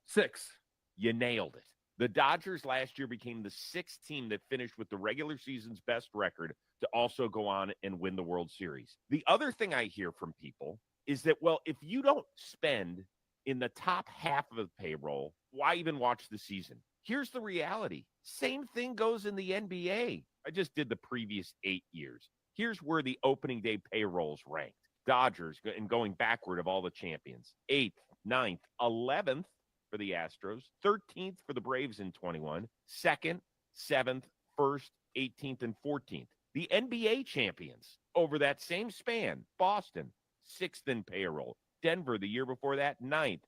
6. You nailed it. The Dodgers last year became the 6th team that finished with the regular season's best record to also go on and win the World Series. The other thing I hear from people is that, well, if you don't spend in the top half of the payroll, why even watch the season? Here's the reality. Same thing goes in the NBA. I just did the previous 8 years. Here's where the opening day payrolls ranked. Dodgers, and going backward of all the champions, 8th, 9th, 11th for the Astros, 13th for the Braves in 21, 2nd, 7th, 1st, 18th, and 14th. The NBA champions over that same span, Boston, 6th in payroll. Denver, the year before that, 9th,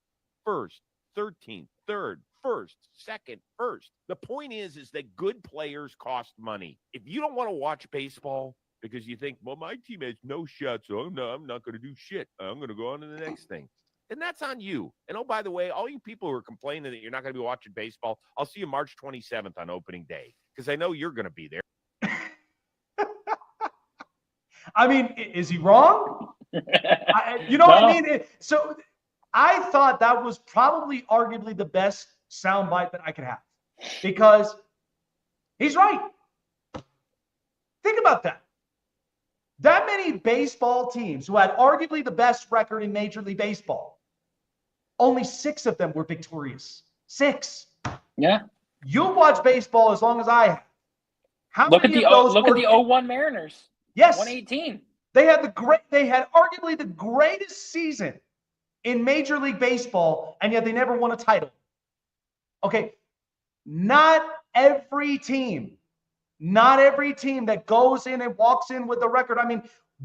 1st, 13th, 3rd, 1st, 2nd, 1st. The point is that good players cost money. If you don't want to watch baseball because you think, well, my team has no shot, so I'm not going to do shit. I'm going to go on to the next thing. And that's on you. And oh, by the way, all you people who are complaining that you're not going to be watching baseball, I'll see you March 27th on opening day because I know you're going to be there. I mean, is he wrong? You know what I mean? So I thought that was probably arguably the best soundbite that I could have because he's right. Think about that. That many baseball teams who had arguably the best record in Major League Baseball, only 6 of them were victorious. 6. Yeah. You watch baseball as long as I have. Look at the 01 Mariners. Yes. 118. They had arguably the greatest season in Major League Baseball, and yet they never won a title. Okay. Not every team that goes in and walks in with a record. I mean,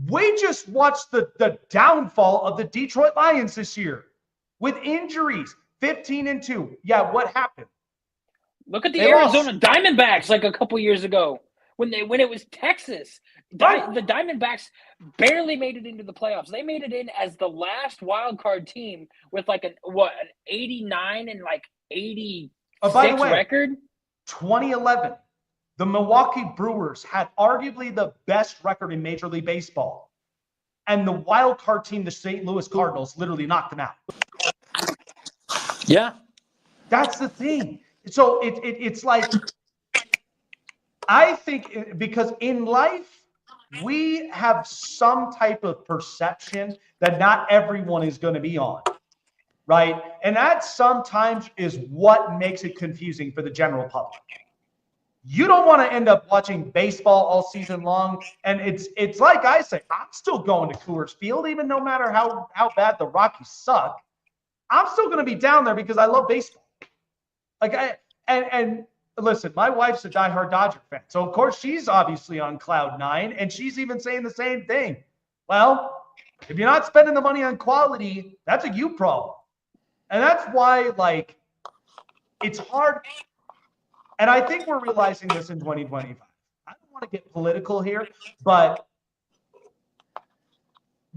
we just watched the downfall of the Detroit Lions this year with injuries, 15-2. Yeah, what happened? Look at the Arizona Diamondbacks like a couple years ago when it was Texas. Right. The Diamondbacks barely made it into the playoffs. They made it in as the last wild card team with like an 89 and like 86 by the way, record. 2011. The Milwaukee Brewers had arguably the best record in Major League Baseball. And the wild card team, the St. Louis Cardinals, literally knocked them out. Yeah. That's the thing. So it's like, I think because in life, we have some type of perception that not everyone is going to be on, right? And that sometimes is what makes it confusing for the general public. You don't want to end up watching baseball all season long. And it's like I say, I'm still going to Coors Field, even no matter how bad the Rockies suck. I'm still going to be down there because I love baseball. And listen, my wife's a diehard Dodger fan. So, of course, she's obviously on cloud 9, and she's even saying the same thing. Well, if you're not spending the money on quality, that's a you problem. And that's why, like, it's hard. And I think we're realizing this in 2025. I don't want to get political here, but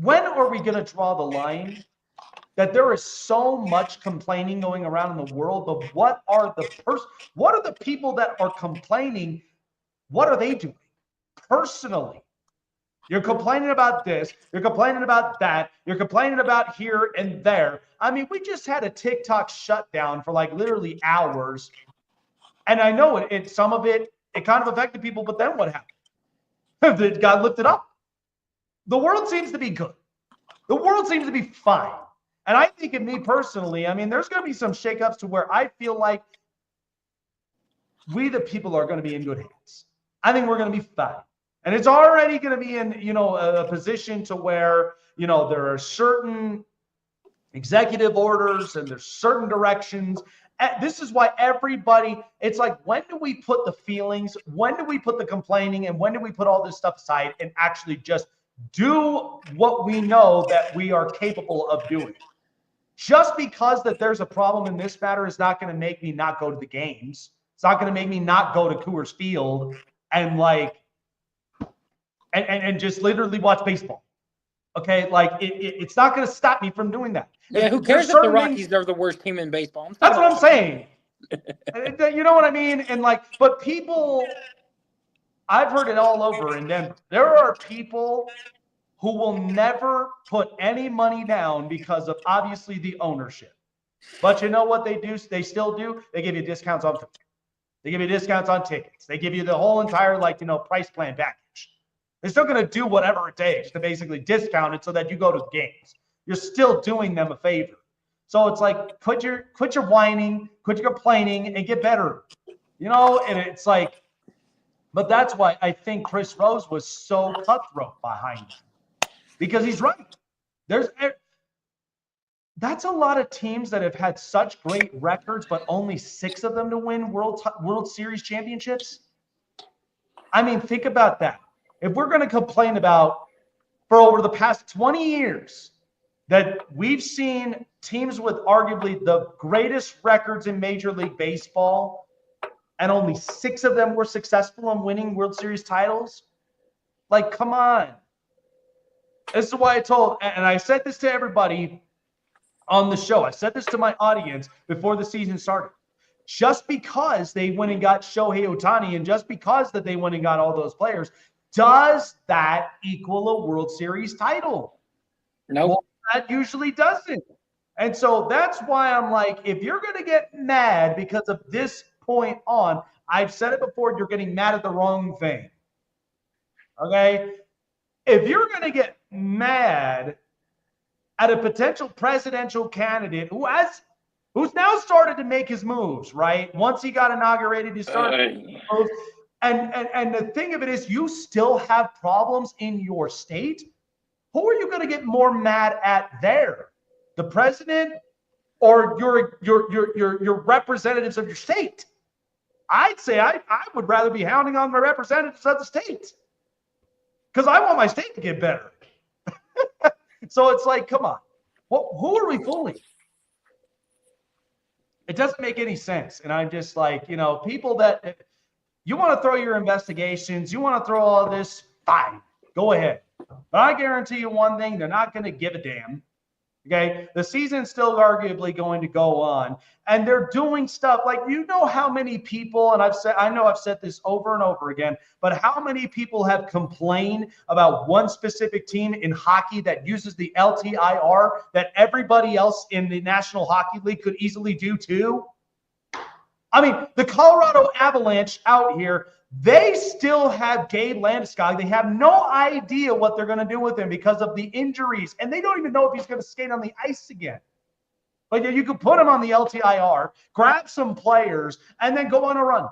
when are we going to draw the line that there is so much complaining going around in the world, but what are the people that are complaining? What are they doing personally? You're complaining about this. You're complaining about that. You're complaining about here and there. I mean, we just had a TikTok shutdown for like literally hours. And I know some of it kind of affected people, but then what happened? It got lifted up. The world seems to be good. The world seems to be fine. And I think in me personally, I mean, there's going to be some shakeups to where I feel like we, the people, are going to be in good hands. I think we're going to be fine. And it's already going to be in, a position to where, there are certain executive orders and there's certain directions. This is why everybody, it's like, when do we put the feelings, when do we put the complaining, and when do we put all this stuff aside and actually just do what we know that we are capable of doing? Just because that there's a problem in this matter is not going to make me not go to the games. It's not going to make me not go to Coors Field and and just literally watch baseball. Okay, it's not going to stop me from doing that. Yeah, who cares if the Rockies are the worst team in baseball? That's what I'm saying. You know what I mean? And but people, I've heard it all over in Denver. There are people who will never put any money down because of obviously the ownership. But you know what they do? They still do. They give you discounts on food. They give you discounts on tickets. They give you the whole entire price plan package. They're still going to do whatever it takes to basically discount it so that you go to the games. You're still doing them a favor. So it's like, quit your whining, quit your complaining, and get better. And it's like, But that's why I think Chris Rose was so cutthroat behind him, because he's right. That's a lot of teams that have had such great records, but only 6 of them to win World Series championships. I mean, think about that. If we're going to complain about for over the past 20 years that we've seen teams with arguably the greatest records in Major League Baseball, and only 6 of them were successful in winning World Series titles, like, come on. This is why and I said this to everybody on the show. I said this to my audience before the season started. Just because they went and got Shohei Ohtani, and just because that they went and got all those players, does that equal a World Series title? No. Well, that usually doesn't. And so that's why I'm like, if you're going to get mad because of this point on, I've said it before, you're getting mad at the wrong thing. Okay? If you're going to get mad at a potential presidential candidate who's now started to make his moves, right? Once he got inaugurated, he started making his moves. And the thing of it is, you still have problems in your state. Who are you going to get more mad at there? The president or your representatives of your state? I'd say I would rather be hounding on the representatives of the state, because I want my state to get better. So it's like, come on. Who are we fooling? It doesn't make any sense. And I'm just like, people that you want to throw your investigations, you want to throw all this, fine, go ahead. But I guarantee you one thing, they're not going to give a damn. Okay, the season's still arguably going to go on, and they're doing stuff like, how many people, and I know I've said this over and over again, but how many people have complained about one specific team in hockey that uses the LTIR that everybody else in the National Hockey League could easily do too? I mean, the Colorado Avalanche out here, they still have Gabe Landeskog. They have no idea what they're going to do with him because of the injuries, and they don't even know if he's going to skate on the ice again. But you could put him on the LTIR, grab some players, and then go on a run.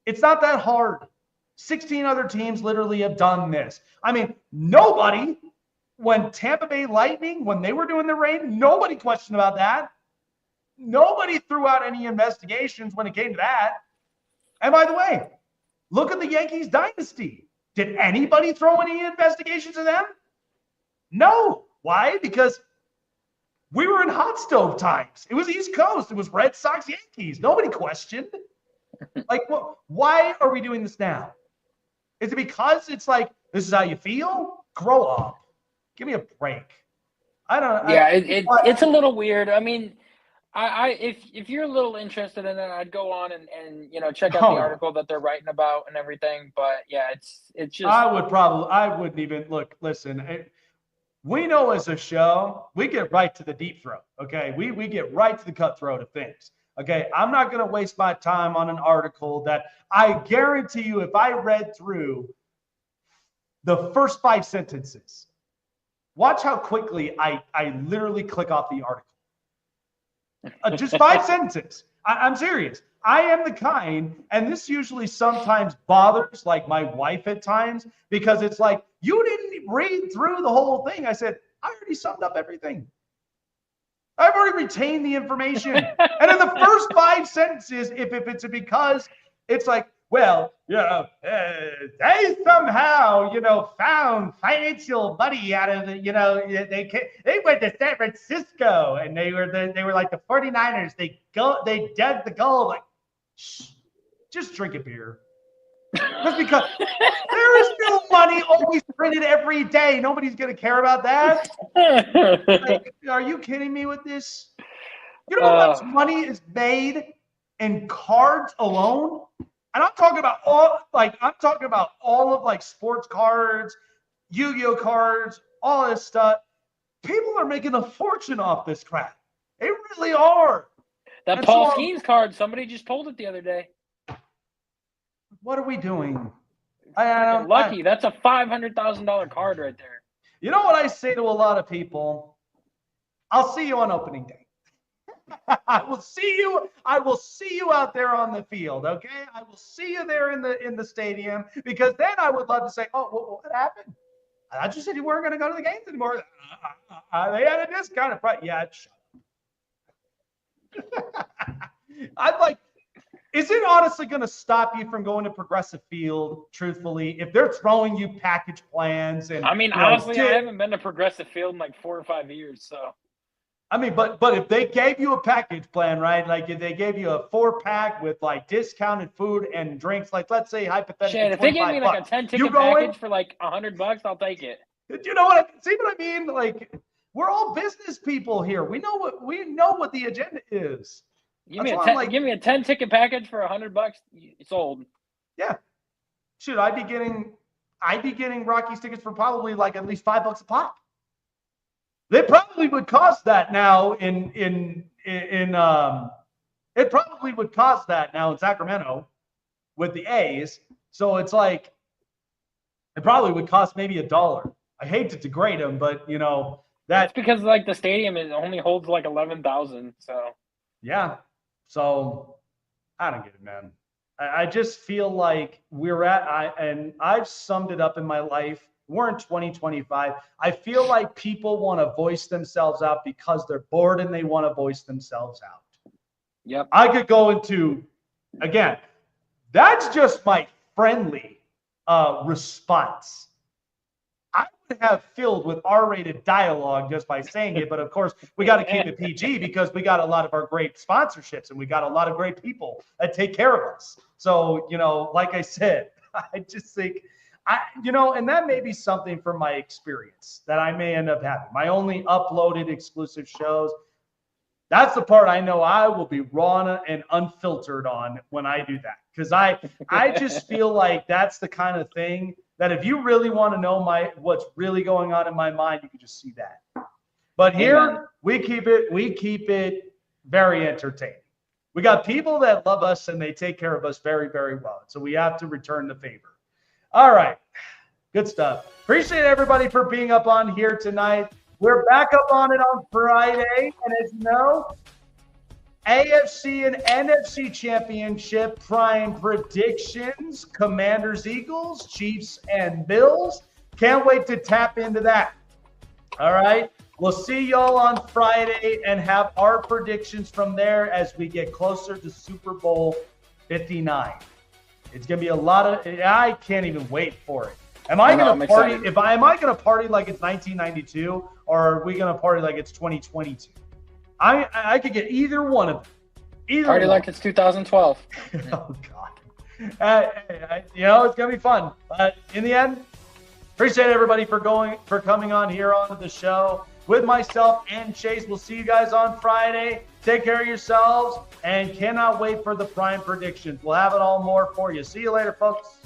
It's not that hard. 16 other teams literally have done this. I mean, nobody, when Tampa Bay Lightning, when they were doing the raid, nobody questioned about that. Nobody threw out any investigations when it came to that. And by the way, look at the Yankees dynasty. Did anybody throw any investigations at them? No. Why? Because we were in hot stove times. It was East Coast. It was Red Sox, Yankees. Nobody questioned. Like, why are we doing this now? Is it because it's like, this is how you feel? Grow up. Give me a break. I don't know. Yeah, it's a little weird. I mean, if you're a little interested in it, I'd go on and check out the article that they're writing about and everything. But yeah, it's just. I wouldn't even listen. We know as a show, we get right to the deep throat. Okay, we get right to the cutthroat of things. Okay, I'm not going to waste my time on an article that I guarantee you, if I read through the first 5 sentences, watch how quickly I literally click off the article. Just 5 sentences. I'm serious. I am the kind, and this usually sometimes bothers like my wife at times, because it's like, you didn't read through the whole thing. I said, I already summed up everything. I've already retained the information. And in the first 5 sentences, if it's because it's like, well, they somehow, found financial money out of it. They went to San Francisco, and they were like the 49ers. They dug the gold. Like, shh, just drink a beer. Just because there is no money always printed every day. Nobody's going to care about that. Like, are you kidding me with this? You know how much money is made in cards alone? And I'm talking about all of sports cards, Yu-Gi-Oh cards, all this stuff. People are making a fortune off this crap. They really are. That Paul Skeens card, somebody just pulled it the other day. What are we doing? Lucky. That's a $500,000 card right there. You know what I say to a lot of people? I'll see you on opening day. I will see you. I will see you out there on the field. Okay, I will see you there in the stadium, because then I would love to say, oh, what happened? I thought you said you weren't going to go to the games anymore. They had a discount of price. Yeah, shut up. I'd like. Is it honestly going to stop you from going to Progressive Field? Truthfully, if they're throwing you package plans and I mean, honestly, I haven't been to Progressive Field in like 4 or 5 years, so. I mean, but if they gave you a package plan, right? Like if they gave you a 4-pack with like discounted food and drinks, like let's say hypothetically, Shit, if they gave me like a 10-ticket package for like $100, I'll take it. You know what? See what I mean? Like we're all business people here. We know what the agenda is. Give me a 10-ticket package for $100. Sold. Yeah. Shoot, I'd be getting Rockies tickets for probably like at least $5 a pop. They probably would cost that now it probably would cost that now in Sacramento with the A's. So it's like it probably would cost maybe $1. I hate to degrade them, but you know that's because like the stadium only holds like 11,000. So yeah. So I don't get it, man. I just feel like I've summed it up in my life. We're in 2025. I feel like people want to voice themselves out because they're bored and they want to voice themselves out. Yep. I could go into, again, that's just my friendly response. I would have filled with R-rated dialogue just by saying it, but of course we got to keep it PG because we got a lot of our great sponsorships and we got a lot of great people that take care of us. So, you know, like I said, I just think, and that may be something from my experience that I may end up having. My only uploaded exclusive shows. That's the part I know I will be raw and unfiltered on when I do that. Because I just feel like that's the kind of thing that if you really want to know what's really going on in my mind, you can just see that. But here we keep it very entertaining. We got people that love us and they take care of us very, very well. So we have to return the favor. All right. Good stuff. Appreciate everybody for being up on here tonight. We're back up on it on Friday. And as you know, AFC and NFC Championship prime predictions, Commanders, Eagles, Chiefs, and Bills. Can't wait to tap into that. All right. We'll see y'all on Friday and have our predictions from there as we get closer to Super Bowl 59. It's going to be a lot of, I can't even wait for it. Am I going to party? Am I going to party like it's 1992 or are we going to party like it's 2022? I could get either one of them. Party like it's 2012. Oh, God. It's going to be fun. But in the end, appreciate everybody for coming on here onto the show with myself and Chase. We'll see you guys on Friday. Take care of yourselves and cannot wait for the prime predictions. We'll have it all more for you. See you later, folks.